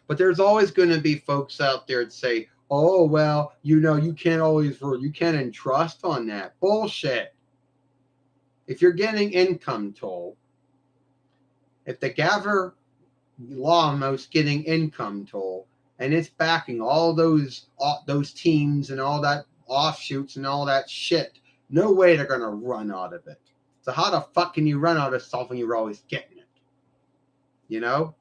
But there's always going to be folks out there that say, oh, well, you can't entrust on that. Bullshit. If you're getting income toll, if the Gaver Lawmo's getting income toll, and it's backing all those teams and all that offshoots and all that shit, no way they're going to run out of it. So how the fuck can you run out of stuff when you're always getting it? You know?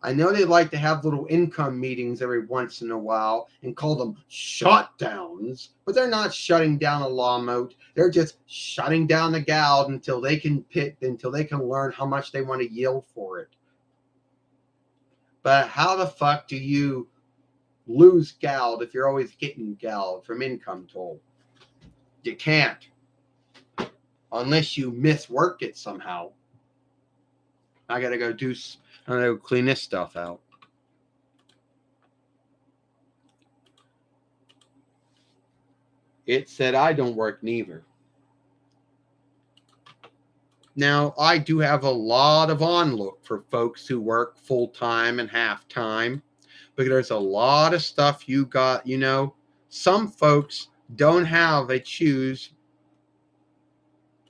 I know they like to have little income meetings every once in a while and call them shutdowns, but they're not shutting down a lawmote. They're just shutting down the GALD until they can learn how much they want to yield for it. But how the fuck do you lose GALD if you're always getting GALD from income toll? You can't. Unless you miswork it somehow. I gotta go clean this stuff out. It said I don't work neither. Now, I do have a lot of onlook for folks who work full-time and half-time, but there's a lot of stuff you got, some folks don't have a choose.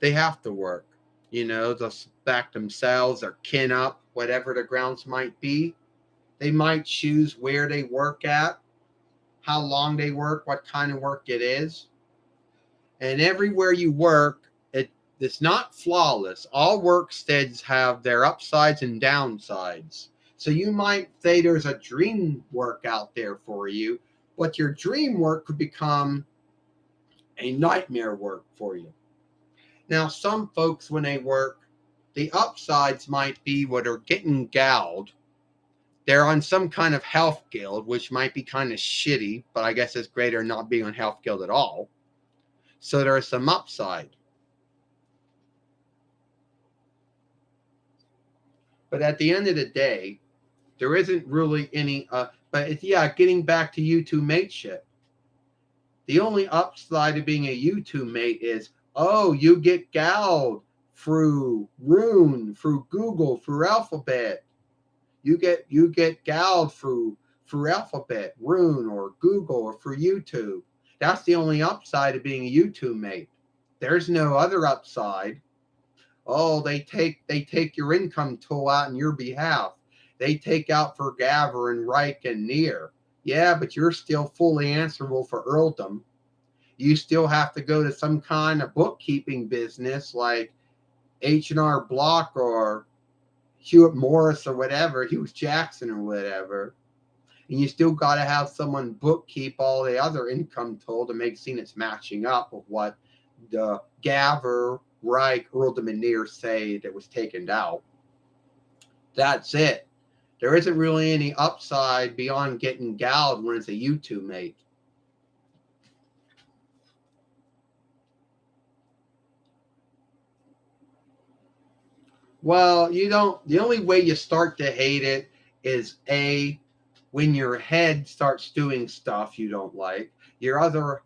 They have to work, they'll back themselves or kin up, whatever the grounds might be. They might choose where they work at, how long they work, what kind of work it is. And everywhere you work, it's not flawless. All worksteads have their upsides and downsides. So you might say there's a dream work out there for you, but your dream work could become a nightmare work for you. Now, some folks, when they work, the upsides might be what are getting gouged. They're on some kind of health guild, which might be kind of shitty, but I guess it's greater not being on health guild at all. So there's some upside. But at the end of the day, there isn't really any, getting back to U2 mateship. The only upside of being a U2 mate is, you get gouged through Rune, through Google, through Alphabet. You get gouged through Alphabet, Rune, or Google, or through YouTube. That's the only upside of being a U2 mate. There's no other upside. They take your income tool out on your behalf. They take out for Gaver and Reich and Near. Yeah, but you're still fully answerable for earldom. You still have to go to some kind of bookkeeping business like H&R Block or Hewitt Morris or whatever, Hughes Jackson or whatever. And you still got to have someone bookkeep all the other income toll to make sure it's matching up with what the Gaver, Reich, Earldom, and Near say that was taken out. That's it. There isn't really any upside beyond getting gouged when it's a U2 mate. Well, you don't. The only way you start to hate it is when your head starts doing stuff you don't like. Your other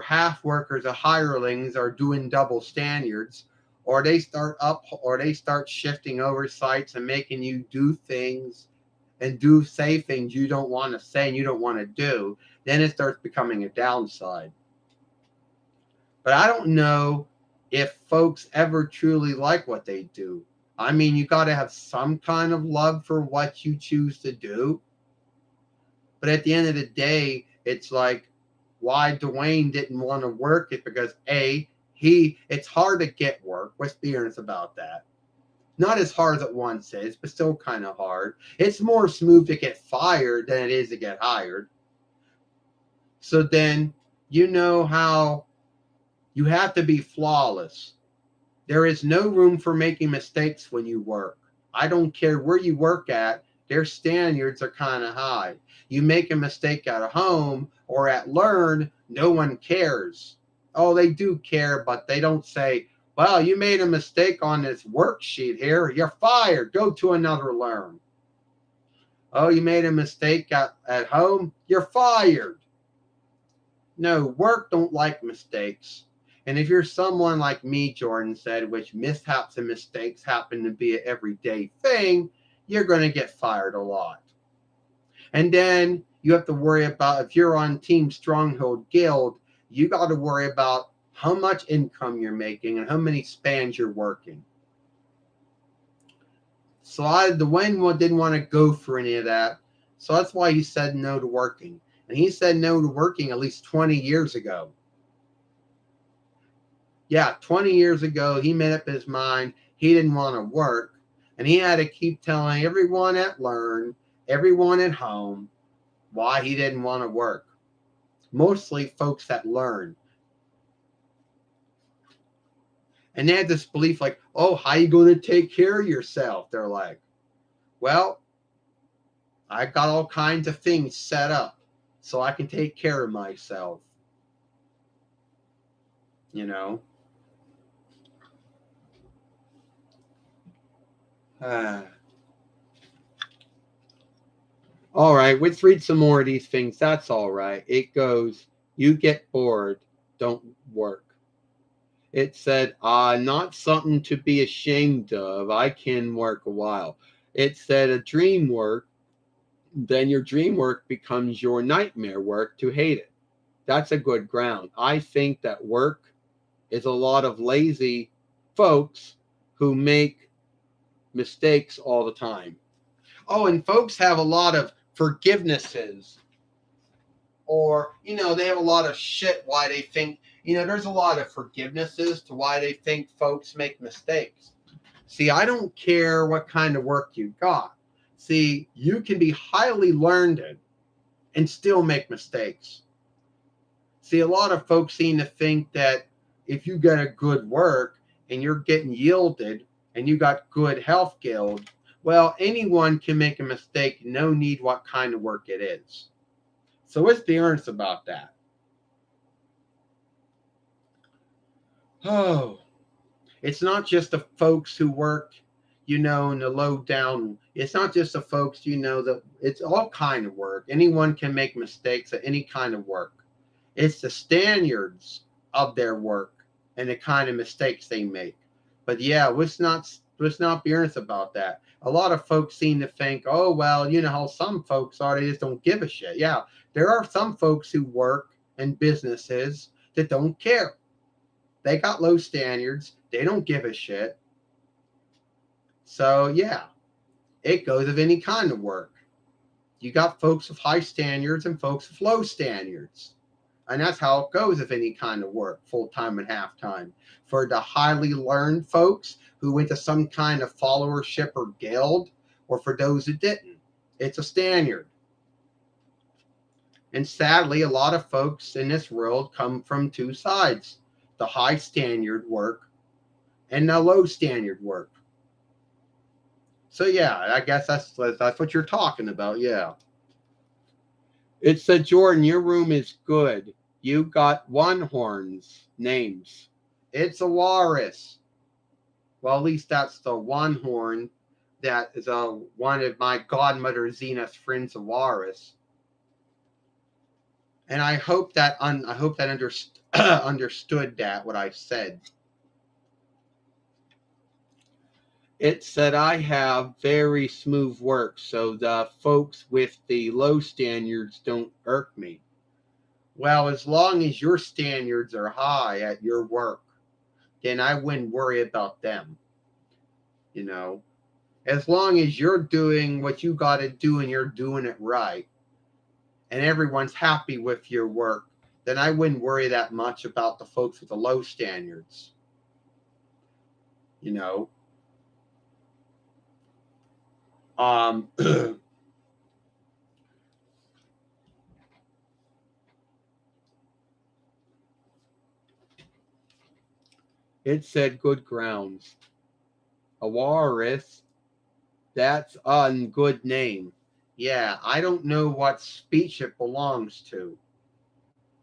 half workers or hirelings are doing double standards, or they start shifting oversights and making you do things and say things you don't want to say and you don't want to do. Then it starts becoming a downside. But I don't know if folks ever truly like what they do. I mean, you got to have some kind of love for what you choose to do. But at the end of the day, it's like why Dwayne didn't want to work it because it's hard to get work. Let's be honest about that. Not as hard as it once is, but still kind of hard. It's more smooth to get fired than it is to get hired. So then you know how you have to be flawless. There is no room for making mistakes when you work. I don't care where you work at, their standards are kind of high. You make a mistake at home or at Learn, no one cares. Oh, they do care, but they don't say, well, you made a mistake on this worksheet here. You're fired. Go to another Learn. Oh, you made a mistake at home. You're fired. No, work don't like mistakes. And if you're someone like me, Jordan said, which mishaps and mistakes happen to be an everyday thing, you're going to get fired a lot. And then you have to worry about, if you're on Team Stronghold Guild, you got to worry about how much income you're making and how many spans you're working. So Dwayne didn't want to go for any of that. So that's why he said no to working. And he said no to working at least 20 years ago. Yeah, 20 years ago, he made up his mind he didn't want to work. And he had to keep telling everyone at Learn, everyone at home, why he didn't want to work. Mostly folks that Learn. And they had this belief like, oh, how are you going to take care of yourself? They're like, well, I got all kinds of things set up so I can take care of myself. You know? All right, let's read some more of these things. That's all right. It goes, you get bored. don't work. It said, not something to be ashamed of. I can work a while. It said a dream work, then your dream work becomes your nightmare work to hate it. That's a good ground. I think that work is a lot of lazy folks who make mistakes all the time. Oh, and folks have a lot of forgivenesses, or, they have a lot of shit why they think, there's a lot of forgivenesses to why they think folks make mistakes. See, I don't care what kind of work you got. See, you can be highly learned and still make mistakes. See, a lot of folks seem to think that if you get a good work and you're getting yielded and you got good health guild, well, anyone can make a mistake. No need what kind of work it is. So what's the earnest about that? Oh, it's not just the folks who work, in the low down. It's not just the folks, that it's all kind of work. Anyone can make mistakes at any kind of work. It's the standards of their work and the kind of mistakes they make. But yeah, let's not be earnest about that. A lot of folks seem to think, oh, well, how some folks are, they just don't give a shit. Yeah, there are some folks who work in businesses that don't care. They got low standards. They don't give a shit. So yeah, it goes with any kind of work. You got folks with high standards and folks with low standards. And that's how it goes with any kind of work, full-time and half-time. For the highly learned folks who went to some kind of followership or guild, or for those who didn't, it's a standard. And sadly, a lot of folks in this world come from two sides, the high standard work and the low standard work. So yeah, I guess that's what you're talking about, yeah. It said, Jordan, your room is good. You got one horns names. It's a walrus. Well, at least that's the one horn that is one of my godmother Zena's friends, a walrus. And I hope that understood that what I said. It said I have very smooth work, so the folks with the low standards don't irk me. Well, as long as your standards are high at your work, then I wouldn't worry about them. As long as you're doing what you got to do and you're doing it right, and everyone's happy with your work, then I wouldn't worry that much about the folks with the low standards. It said good grounds. A walrus, that's a good name. Yeah, I don't know what speech it belongs to.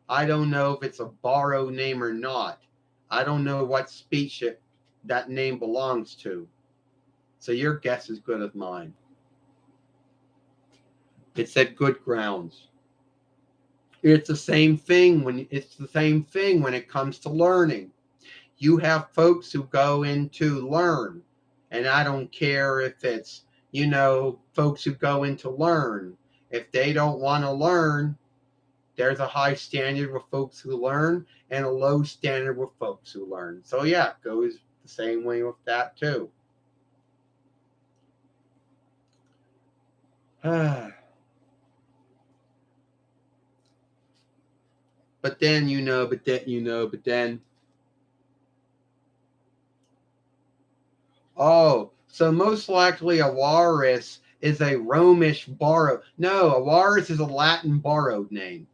I don't know if it's a borrowed name or not. I don't know what speech that name belongs to. So your guess is good as mine. It said good grounds. It's the same thing when it comes to learning. You have folks who go in to learn, and I don't care if it's, folks who go in to learn. If they don't want to learn, there's a high standard with folks who learn and a low standard with folks who learn. So yeah, it goes the same way with that too. But then. Oh, so most likely a walrus is a Romish borrowed. No, a walrus is a Latin borrowed name.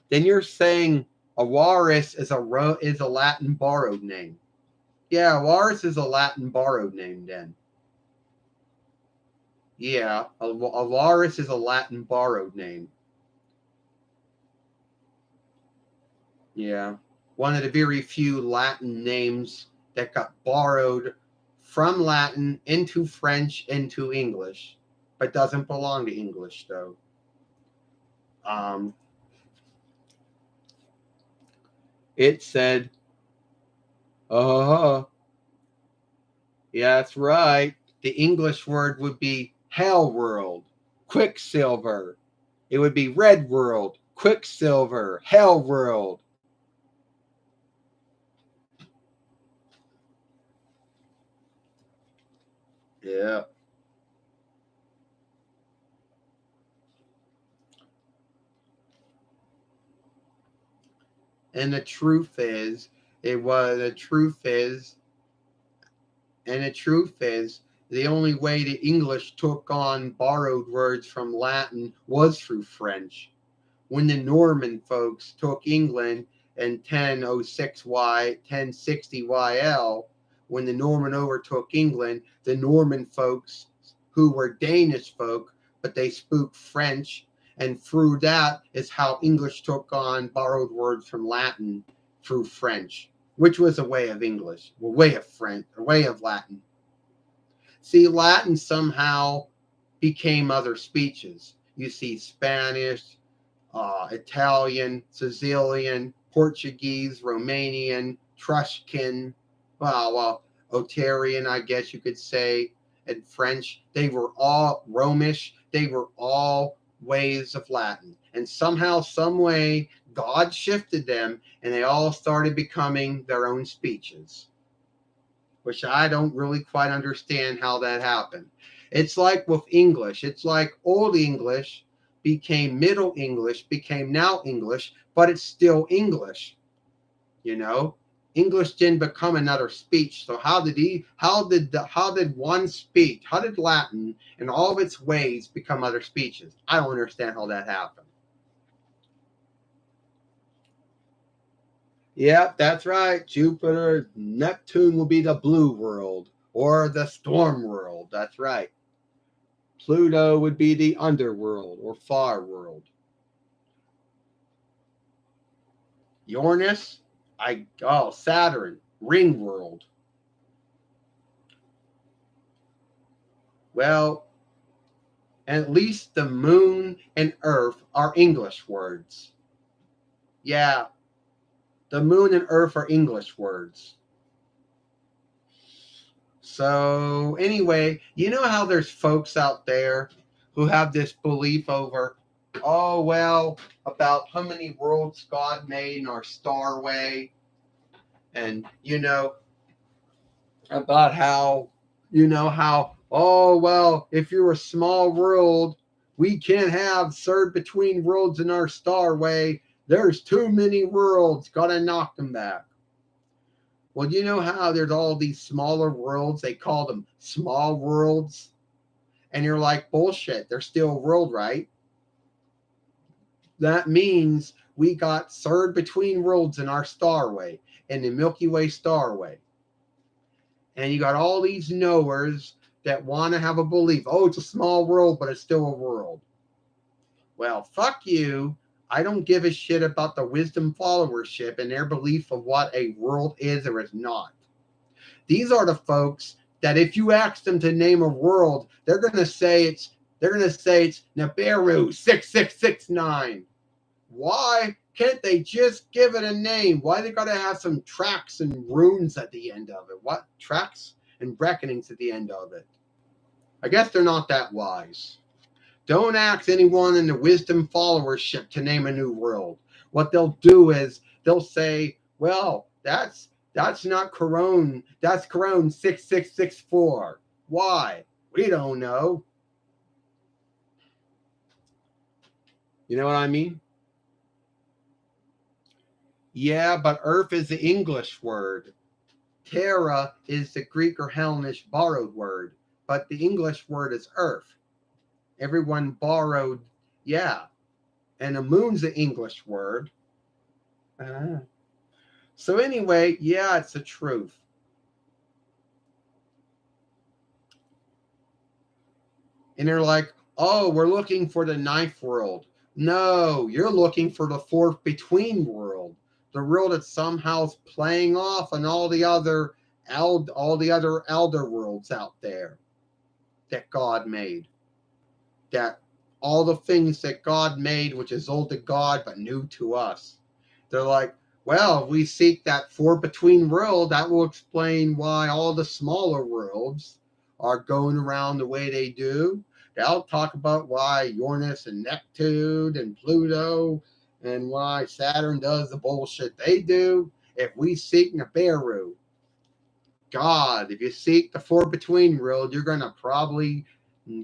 Then you're saying a walrus is a Latin borrowed name. Yeah, a walrus is a Latin borrowed name then. Yeah, a walrus is a Latin borrowed name. Yeah, one of the very few Latin names that got borrowed from Latin into French into English, but doesn't belong to English though. It said, uh, yeah, that's right. The English word would be hell world, quicksilver. It would be red world, quicksilver, hell world. Yeah. And the truth is, it was the truth is, and the truth is, the only way the English took on borrowed words from Latin was through French. When the Norman folks took England in 1060 YL, when the Norman overtook England, the Norman folks who were Danish folk, but they spoke French, and through that is how English took on borrowed words from Latin through French, which was a way of English, a way of French, a way of Latin. See, Latin somehow became other speeches. You see Spanish, Italian, Sicilian, Portuguese, Romanian, Etruscan, Otarian, I guess you could say, and French. They were all Romish. They were all ways of Latin. And somehow, some way, God shifted them and they all started becoming their own speeches, which I don't really quite understand how that happened. It's like with English, it's like Old English became Middle English, became now English, but it's still English, you know? English didn't become another speech. So how did one speech, how did Latin in all of its ways become other speeches? I don't understand how that happened. Yep, that's right. Jupiter, Neptune will be the blue world or the storm world. That's right. Pluto would be the underworld or far world. Uranus, Saturn, ring world. Well, at least the moon and earth are English words. Yeah, the moon and earth are English words. So, anyway, you know how there's folks out there who have this belief over, oh, well, about how many worlds God made in our starway, and, about how, oh, well, if you're a small world, we can't have third between worlds in our starway. There's too many worlds. Gotta knock them back. Well, you know how there's all these smaller worlds? They call them small worlds. And you're like, bullshit, they're still a world, right? That means we got third between worlds in our starway, in the Milky Way starway. And you got all these knowers that want to have a belief, oh, it's a small world, but it's still a world. Well, fuck you. I don't give a shit about the wisdom followership and their belief of what a world is or is not. These are the folks that if you ask them to name a world, they're gonna say it's Nibiru 6669. Why can't they just give it a name? Why they gotta have some tracks and runes at the end of it? What tracks and reckonings at the end of it? I guess they're not that wise. Don't ask anyone in the wisdom followership to name a new world. What they'll do is they'll say, well, that's not Corone. That's Corone 6664. Why? We don't know. You know what I mean? Yeah, but Earth is the English word. Terra is the Greek or Hellenish borrowed word, but the English word is Earth. Everyone borrowed, yeah. And the moon's the English word. So anyway, yeah, it's the truth. And they're like, oh, we're looking for the ninth world. No, you're looking for the fourth between world, the world that somehow is playing off on all the other elder worlds out there that God made. That all the things that God made, which is old to God but new to us. They're like, Well, if we seek that four between world, that will explain why all the smaller worlds are going around the way they do. That'll talk about why Uranus and Neptune and Pluto and why Saturn does the bullshit they do. If we seek Nibiru, God, if you seek the four between world, you're going to probably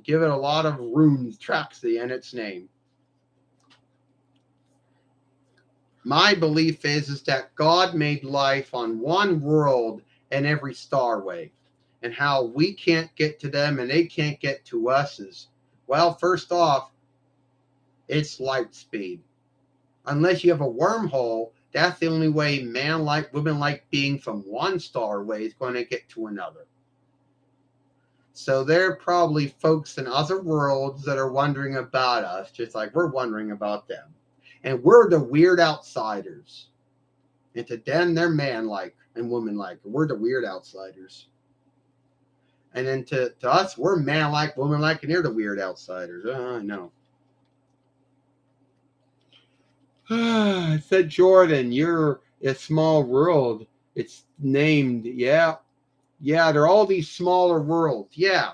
give it a lot of runes, Traxy, in its name. My belief is that God made life on one world and every star way. And how we can't get to them and they can't get to us is, well, first off, it's light speed. Unless you have a wormhole, that's the only way man like, women like being from one star away is going to get to another. So there are probably folks in other worlds that are wondering about us, just like we're wondering about them. And we're the weird outsiders. And to them, they're man-like and woman-like. We're the weird outsiders. And then to us, we're man-like, woman-like, and they're the weird outsiders. I know. I said, Jordan, you're a small world. It's named, yeah. Yeah, there are all these smaller worlds. Yeah,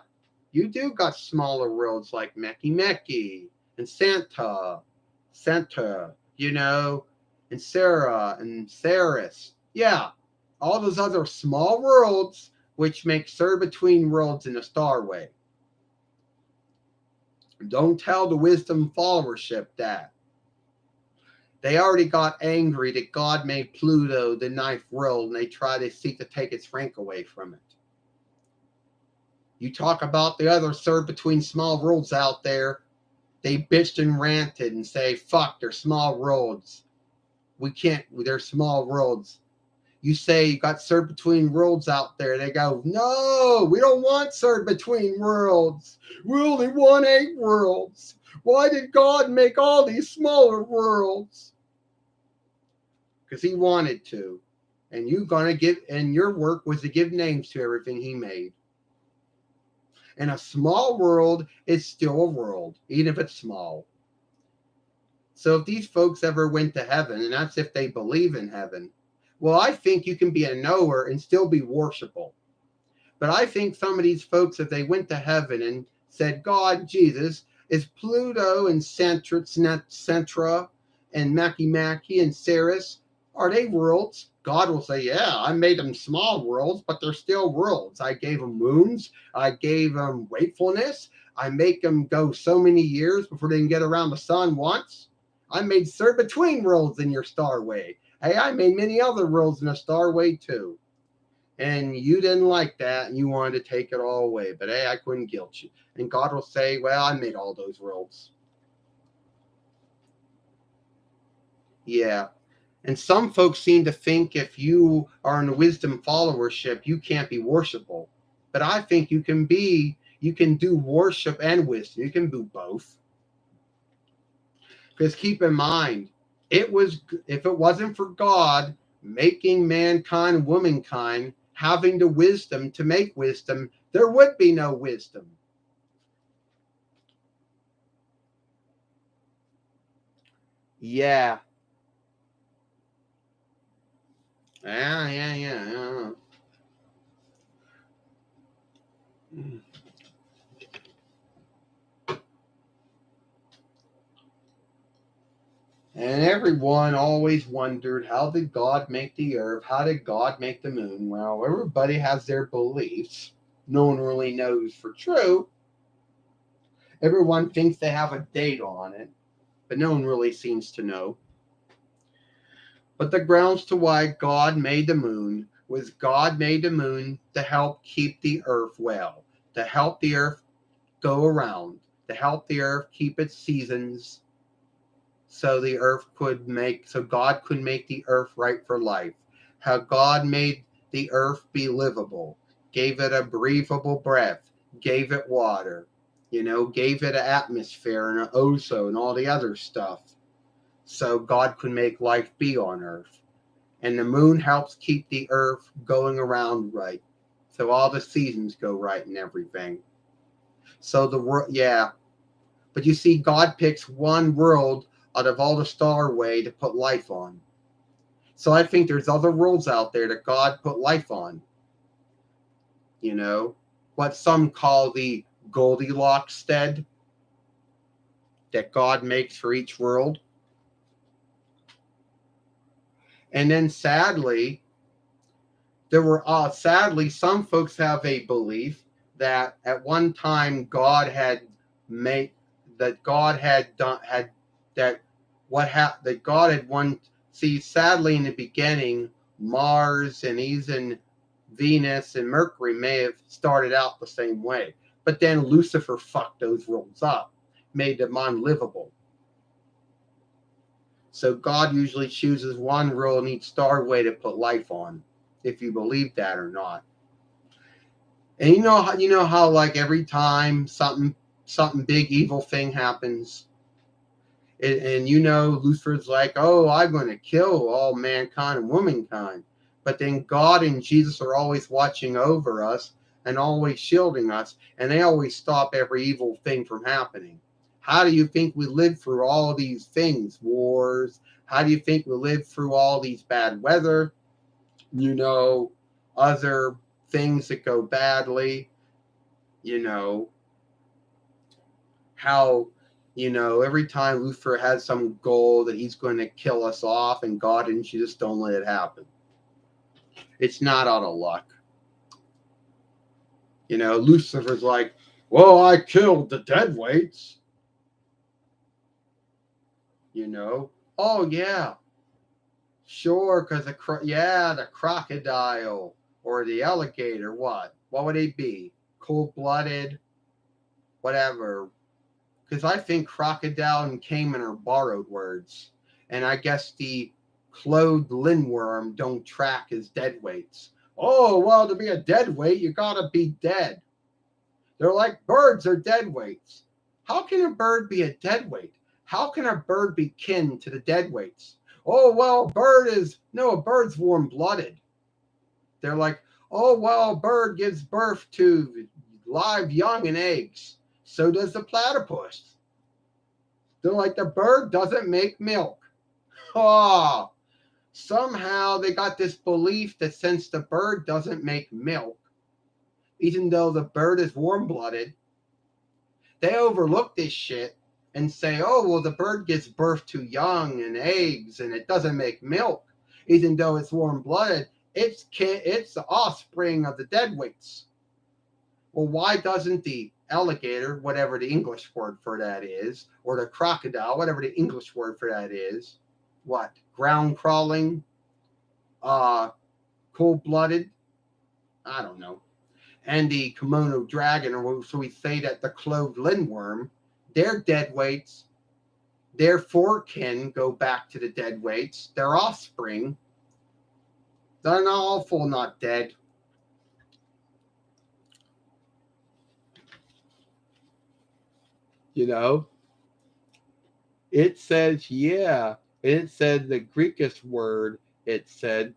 you do got smaller worlds like Meki and Santa, and Sarah and Saris. Yeah, all those other small worlds which make between worlds in a starway. Don't tell the wisdom followership that. They already got angry that God made Pluto the ninth world and they try to seek to take its rank away from it. You talk about the other between small worlds out there, they bitched and ranted and say, fuck, they're small worlds. We can't, they're small worlds. You say you got between worlds out there. They go, no, we don't want between worlds. We only want 8 worlds. Why did God make all these smaller worlds? Because he wanted to. And your work was to give names to everything he made. And a small world is still a world, even if it's small. So if these folks ever went to heaven, and that's if they believe in heaven, well, I think you can be a knower and still be worshipful. But I think some of these folks, if they went to heaven and said, God, Jesus, is Pluto and Centra and Maki and Ceres, are they worlds? God will say, yeah, I made them small worlds, but they're still worlds. I gave them moons. I gave them wakefulness. I make them go so many years before they can get around the sun once. I made between worlds in your starway. Hey, I made many other worlds in a starway too. And you didn't like that and you wanted to take it all away. But hey, I couldn't guilt you. And God will say, well, I made all those worlds. Yeah. And some folks seem to think if you are in the wisdom followership, you can't be worshipful. But I think you can do worship and wisdom. You can do both. Because keep in mind, if it wasn't for God making mankind, womankind, having the wisdom to make wisdom, there would be no wisdom. Yeah. Yeah. And everyone always wondered, how did God make the earth? How did God make the moon? Well, everybody has their beliefs. No one really knows for true. Everyone thinks they have a date on it, but no one really seems to know. But the grounds to why God made the moon was God made the moon to help keep the earth well, to help the earth go around, to help the earth keep its seasons, so God could make the earth right for life. How God made the earth be livable, gave it a breathable breath, gave it water, gave it an atmosphere and an ozone and all the other stuff. So God could make life be on earth. And the moon helps keep the earth going around right. So all the seasons go right and everything. So the world, yeah. But you see, God picks one world out of all the starway to put life on. So I think there's other worlds out there that God put life on. What some call the Goldilocks stead that God makes for each world. And then sadly, some folks have a belief that at one time God had made that God had done had that what happened that God had one see sadly in the beginning Mars and even Venus and Mercury may have started out the same way, but then Lucifer fucked those worlds up, made them unlivable. So God usually chooses one rule in each starway to put life on, if you believe that or not. And you know how like every time something big evil thing happens, and Lucifer's like, oh, I'm going to kill all mankind and womankind, but then God and Jesus are always watching over us and always shielding us, and they always stop every evil thing from happening. How do you think we live through all of these things? Wars. How do you think we live through all these bad weather? Other things that go badly. How, every time Lucifer has some goal that he's going to kill us off, and God and Jesus don't let it happen. It's not out of luck. Lucifer's like, well, I killed the dead weights. Oh yeah, sure, because the crocodile or the alligator, what would they be? Cold-blooded, whatever. Because I think crocodile and caiman are borrowed words, and I guess the clothed lindworm don't track as dead weights. Oh well, to be a dead weight, you gotta be dead. They're like birds are dead weights. How can a bird be a dead weight? How can a bird be kin to the dead weights? Oh, well, a bird's warm-blooded. They're like, oh, well, a bird gives birth to live young and eggs. So does the platypus. They're like, the bird doesn't make milk. Oh, somehow they got this belief that since the bird doesn't make milk, even though the bird is warm-blooded, they overlook this shit and say, oh, well, the bird gives birth to young and eggs and it doesn't make milk. Even though it's warm-blooded, it's the offspring of the deadweights. Well, why doesn't the alligator, whatever the English word for that is, or the crocodile, whatever the English word for that is, ground crawling, cold-blooded, I don't know, and the Komodo dragon, or so we say that the clothed lindworm, their dead weights, their forekin go back to the dead weights, their offspring, they're not awful, not dead. It says, yeah, it said the Greekish word, it said,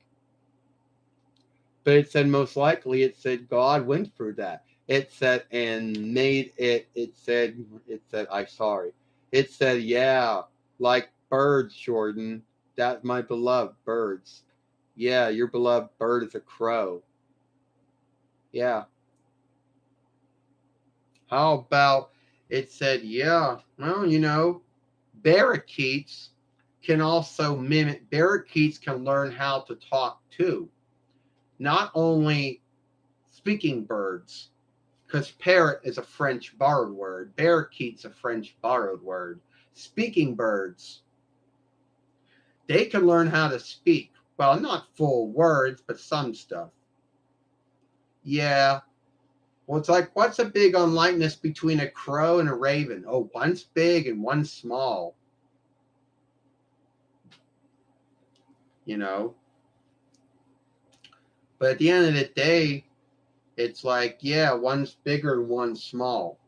but it said most likely, it said God went through that. It said, and made it, it said, I'm sorry. It said, yeah, like birds, Jordan. That's my beloved birds. Yeah, your beloved bird is a crow. Yeah. How about it said, yeah, well, parakeets can also mimic, parakeets can learn how to talk too. Not only speaking birds, because parrot is a French borrowed word. Parakeet's a French borrowed word. Speaking birds, they can learn how to speak. Well, not full words, but some stuff. Yeah. Well, it's like, what's a big unlikeness between a crow and a raven? Oh, one's big and one's small. But at the end of the day, it's like, yeah, one's bigger and one's small.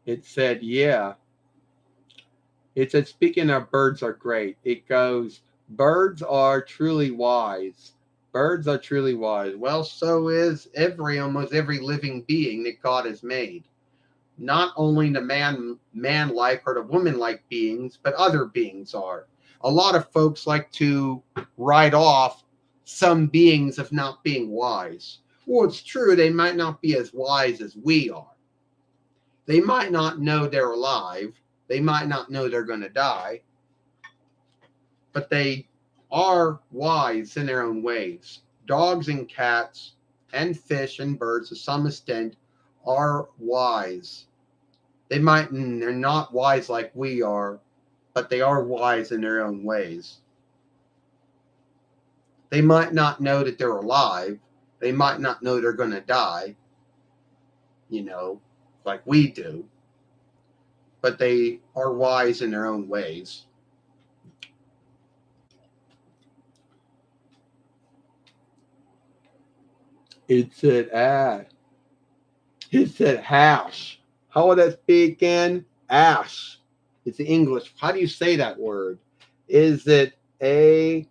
It said, yeah. It said, speaking of birds are great. It goes, birds are truly wise. Birds are truly wise. Well, so is almost every living being that God has made. Not only the man-like or the woman-like beings, but other beings are. A lot of folks like to write off some beings of not being wise. Well, it's true, they might not be as wise as we are. They might not know they're alive. They might not know they're going to die. But they are wise in their own ways. Dogs and cats and fish and birds, to some extent, are wise. They're not wise like we are, but they are wise in their own ways. They might not know that they're alive. They might not know they're going to die, like we do. But they are wise in their own ways. It said ash. It said hash. How would that be again? Ash. It's the English. How do you say that word? Is it ASKE?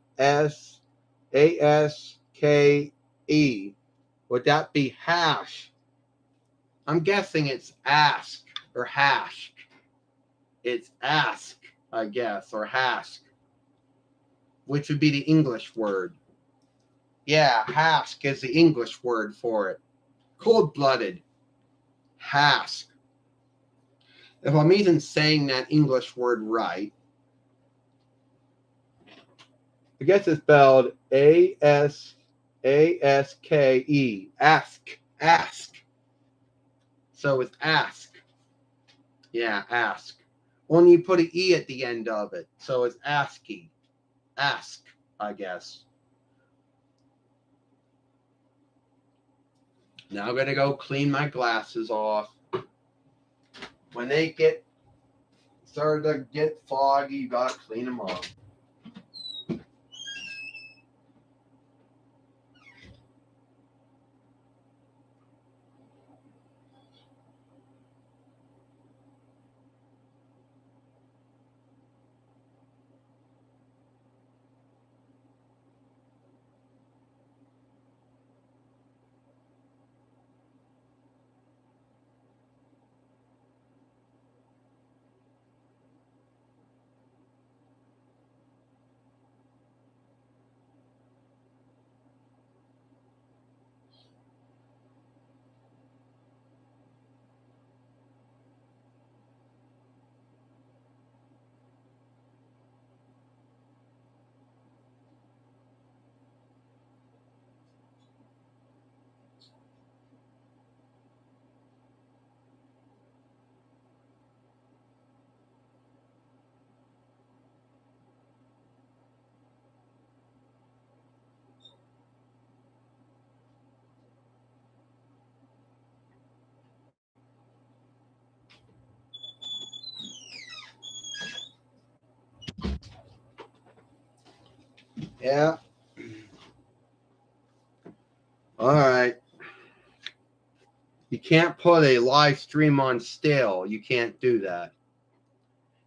Would that be hash? I'm guessing it's ask or hash. It's ask, I guess, or hask, which would be the English word. Yeah, hask is the English word for it. Cold-blooded. Hask. If I'm even saying that English word right, I guess it's spelled ASKE. Ask. Ask. So it's ask. Yeah, ask. Only you put an E at the end of it. So it's ASCII. Ask, I guess. Now I'm going to go clean my glasses off. When they start to get foggy, you got to clean them off. Yeah. All right. You can't put a live stream on still. You can't do that.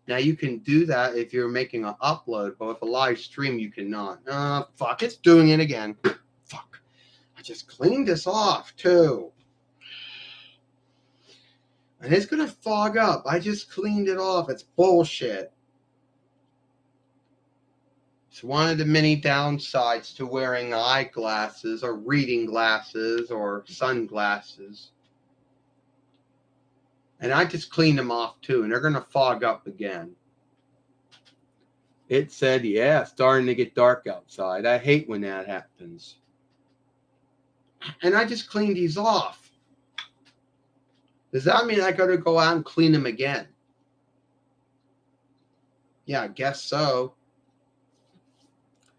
Now you can do that if you're making an upload, but with a live stream you cannot. Fuck, it's doing it again. Fuck. I just cleaned this off too. And it's gonna fog up. I just cleaned it off. It's bullshit. It's one of the many downsides to wearing eyeglasses or reading glasses or sunglasses. And I just cleaned them off too, and they're going to fog up again. It said, yeah, it's starting to get dark outside. I hate when that happens. And I just cleaned these off. Does that mean I got to go out and clean them again? Yeah, I guess so.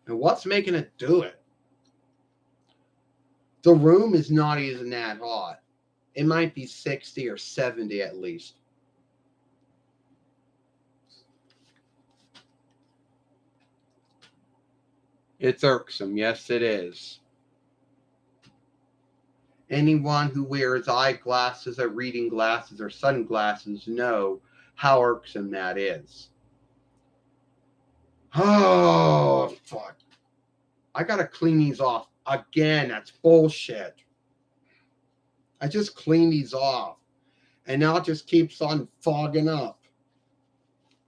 And what's making it do it? The room is not even that hot. It might be 60 or 70 at least. It's irksome. Yes, it is. Anyone who wears eyeglasses or reading glasses or sunglasses know how irksome that is. Oh, fuck. I got to clean these off again. That's bullshit. I just cleaned these off. And now it just keeps on fogging up.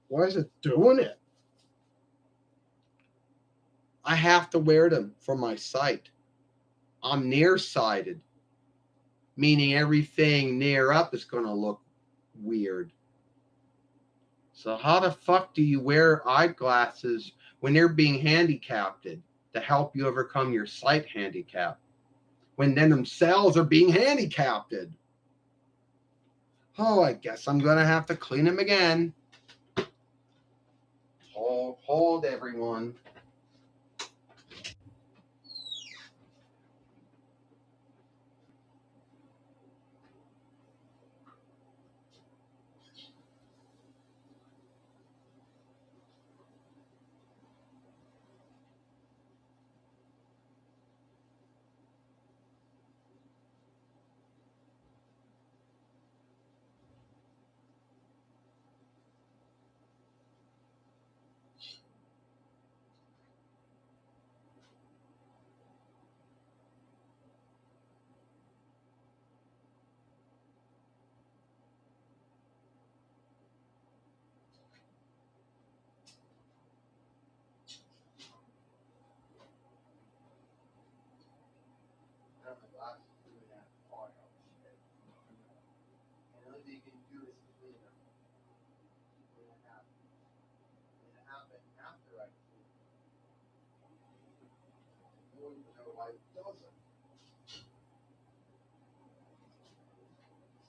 Why is it doing it? I have to wear them for my sight. I'm nearsighted, meaning everything near up is going to look weird. So how the fuck do you wear eyeglasses when they're being handicapped to help you overcome your sight handicap? When then themselves are being handicapped. Oh, I guess I'm going to have to clean them again. Hold everyone.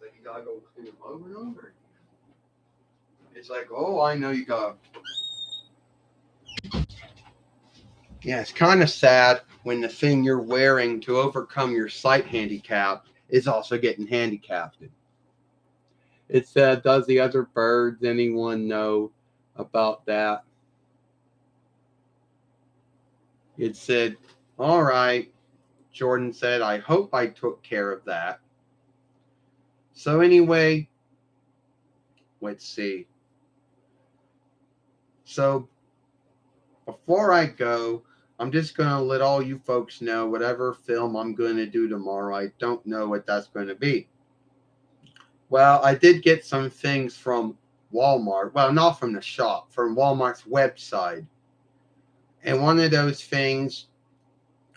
So you gotta go clean them over and over again. It's like, oh, I know you got. Yeah, it's kind of sad when the thing you're wearing to overcome your sight handicap is also getting handicapped. It said, does the other birds, anyone know about that? It said, all right. Jordan said, I hope I took care of that. So anyway, let's see. So before I go, I'm just going to let all you folks know whatever film I'm going to do tomorrow. I don't know what that's going to be. Well, I did get some things from Walmart. Well, not from the shop, from Walmart's website. And one of those things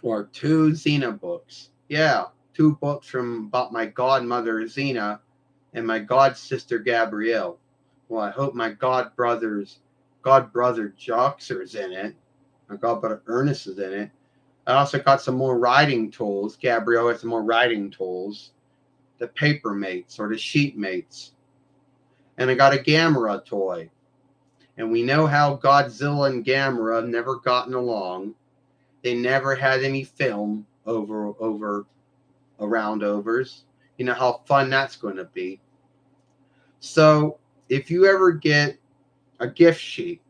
were 2 Xena books. Yeah, 2 books from about my godmother Xena and my god sister Gabrielle. Well, I hope my god brother Joxer's in it. My god brother Ernest is in it. I also got some more writing tools. Gabrielle has some more writing tools. The paper mates or the sheet mates. And I got a Gamera toy. And we know how Godzilla and Gamera have never gotten along. They never had any film over around overs. You know how fun that's going to be. So if you ever get a gift sheet,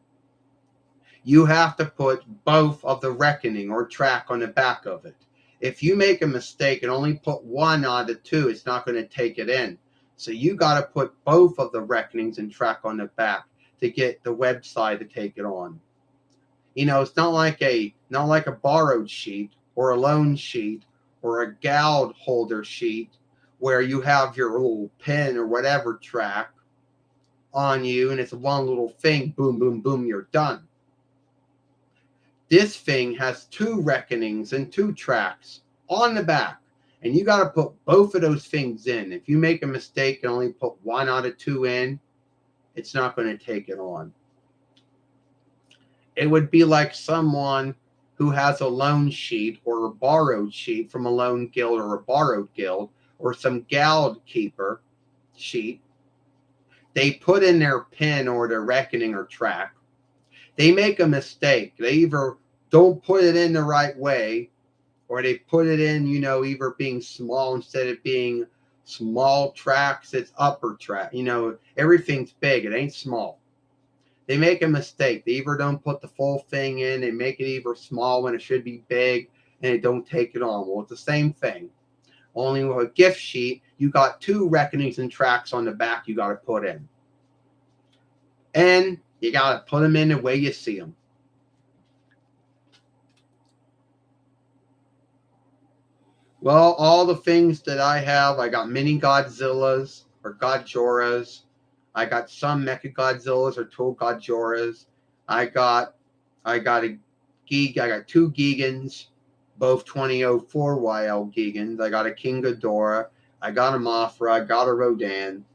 you have to put both of the reckoning or track on the back of it. If you make a mistake and only put one out of 2, it's not going to take it in. So you got to put both of the reckonings and track on the back to get the website to take it on. You know, it's not like a borrowed sheet or a loan sheet or a goud holder sheet where you have your little pen or whatever track on you and it's one little thing, boom, boom, boom, you're done. This thing has 2 reckonings and 2 tracks on the back. And you got to put both of those things in. If you make a mistake and only put 1 out of 2 in, it's not going to take it on. It would be like someone who has a loan sheet or a borrowed sheet from a loan guild or a borrowed guild or some guild keeper sheet. They put in their pin or their reckoning or track. They make a mistake. They either don't put it in the right way or they put it in, you know, either being small instead of being small tracks, it's upper track. You know, everything's big. It ain't small. They make a mistake. They either don't put the full thing in, they make it either small when it should be big, and they don't take it on. Well, it's the same thing. Only with a gift sheet, you got 2 reckonings and tracks on the back you got to put in. And you got to put them in the way you see them. Well, all the things that I have, I got mini Godzillas, or Godzillas. I got some Mecha Godzillas or Tool Godzillas. I got I got two Gigans, both 2004 YL Gigans. I got a King Ghidorah. I got a Mothra. I got a Rodan.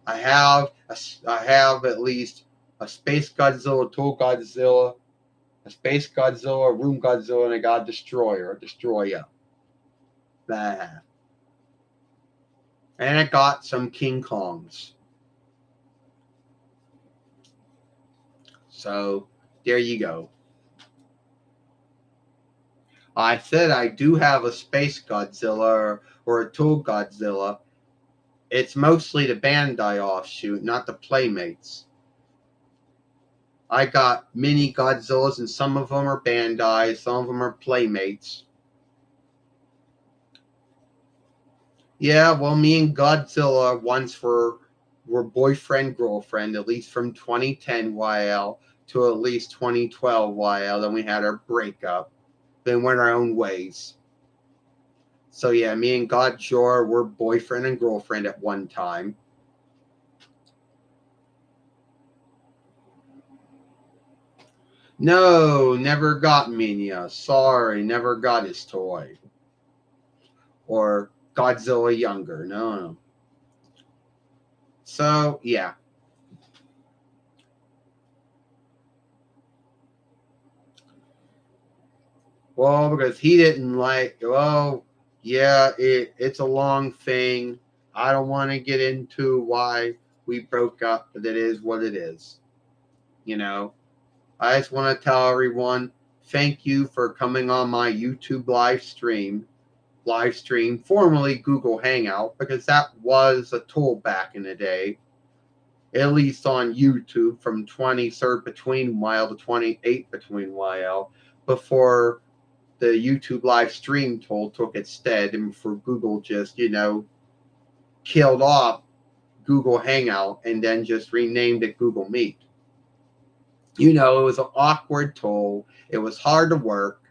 I have at least a Space Godzilla, Tool Godzilla, a Space Godzilla, a Room Godzilla, and I got a Destroyer, Bah. And I got some King Kongs. So there you go. I said I do have a Space Godzilla or a Tool Godzilla. It's mostly the Bandai offshoot, not the Playmates. I got mini Godzillas, and some of them are Bandai, some of them are Playmates. Yeah, well, me and Godzilla once were boyfriend girlfriend, at least from 2010 YL to at least 2012 YL. Then we had our breakup. Then went our own ways. So yeah, me and Godzilla were boyfriend and girlfriend at one time. No, never got Minya. Sorry, never got his toy. Or Godzilla Younger. No. So, yeah. Well, because he didn't it's a long thing. I don't want to get into why we broke up, but it is what it is. You know, I just want to tell everyone thank you for coming on my YouTube live stream, formerly Google Hangout, because that was a tool back in the day, at least on YouTube from 23rd between YL to 28th between YL, before the YouTube live stream tool took its stead and for Google just, killed off Google Hangout and then just renamed it Google Meet. It was an awkward tool. It was hard to work.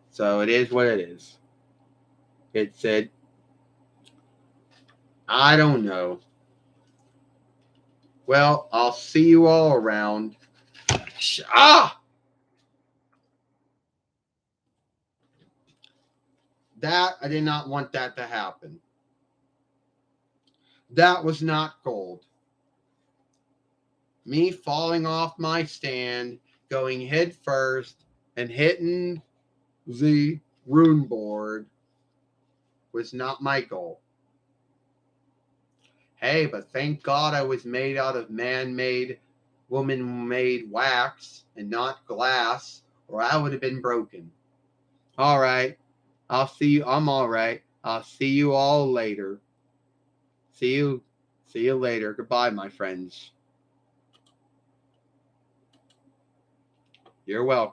So it is what it is. It said, I don't know. Well, I'll see you all around. That, I did not want that to happen. That was not gold. Me falling off my stand, going head first, and hitting the rune board was not my goal. Hey, but thank God I was made out of man-made, woman-made wax and not glass, or I would have been broken. All right. I'll see you. I'm all right. I'll see you all later. See you later. Goodbye, my friends. You're welcome.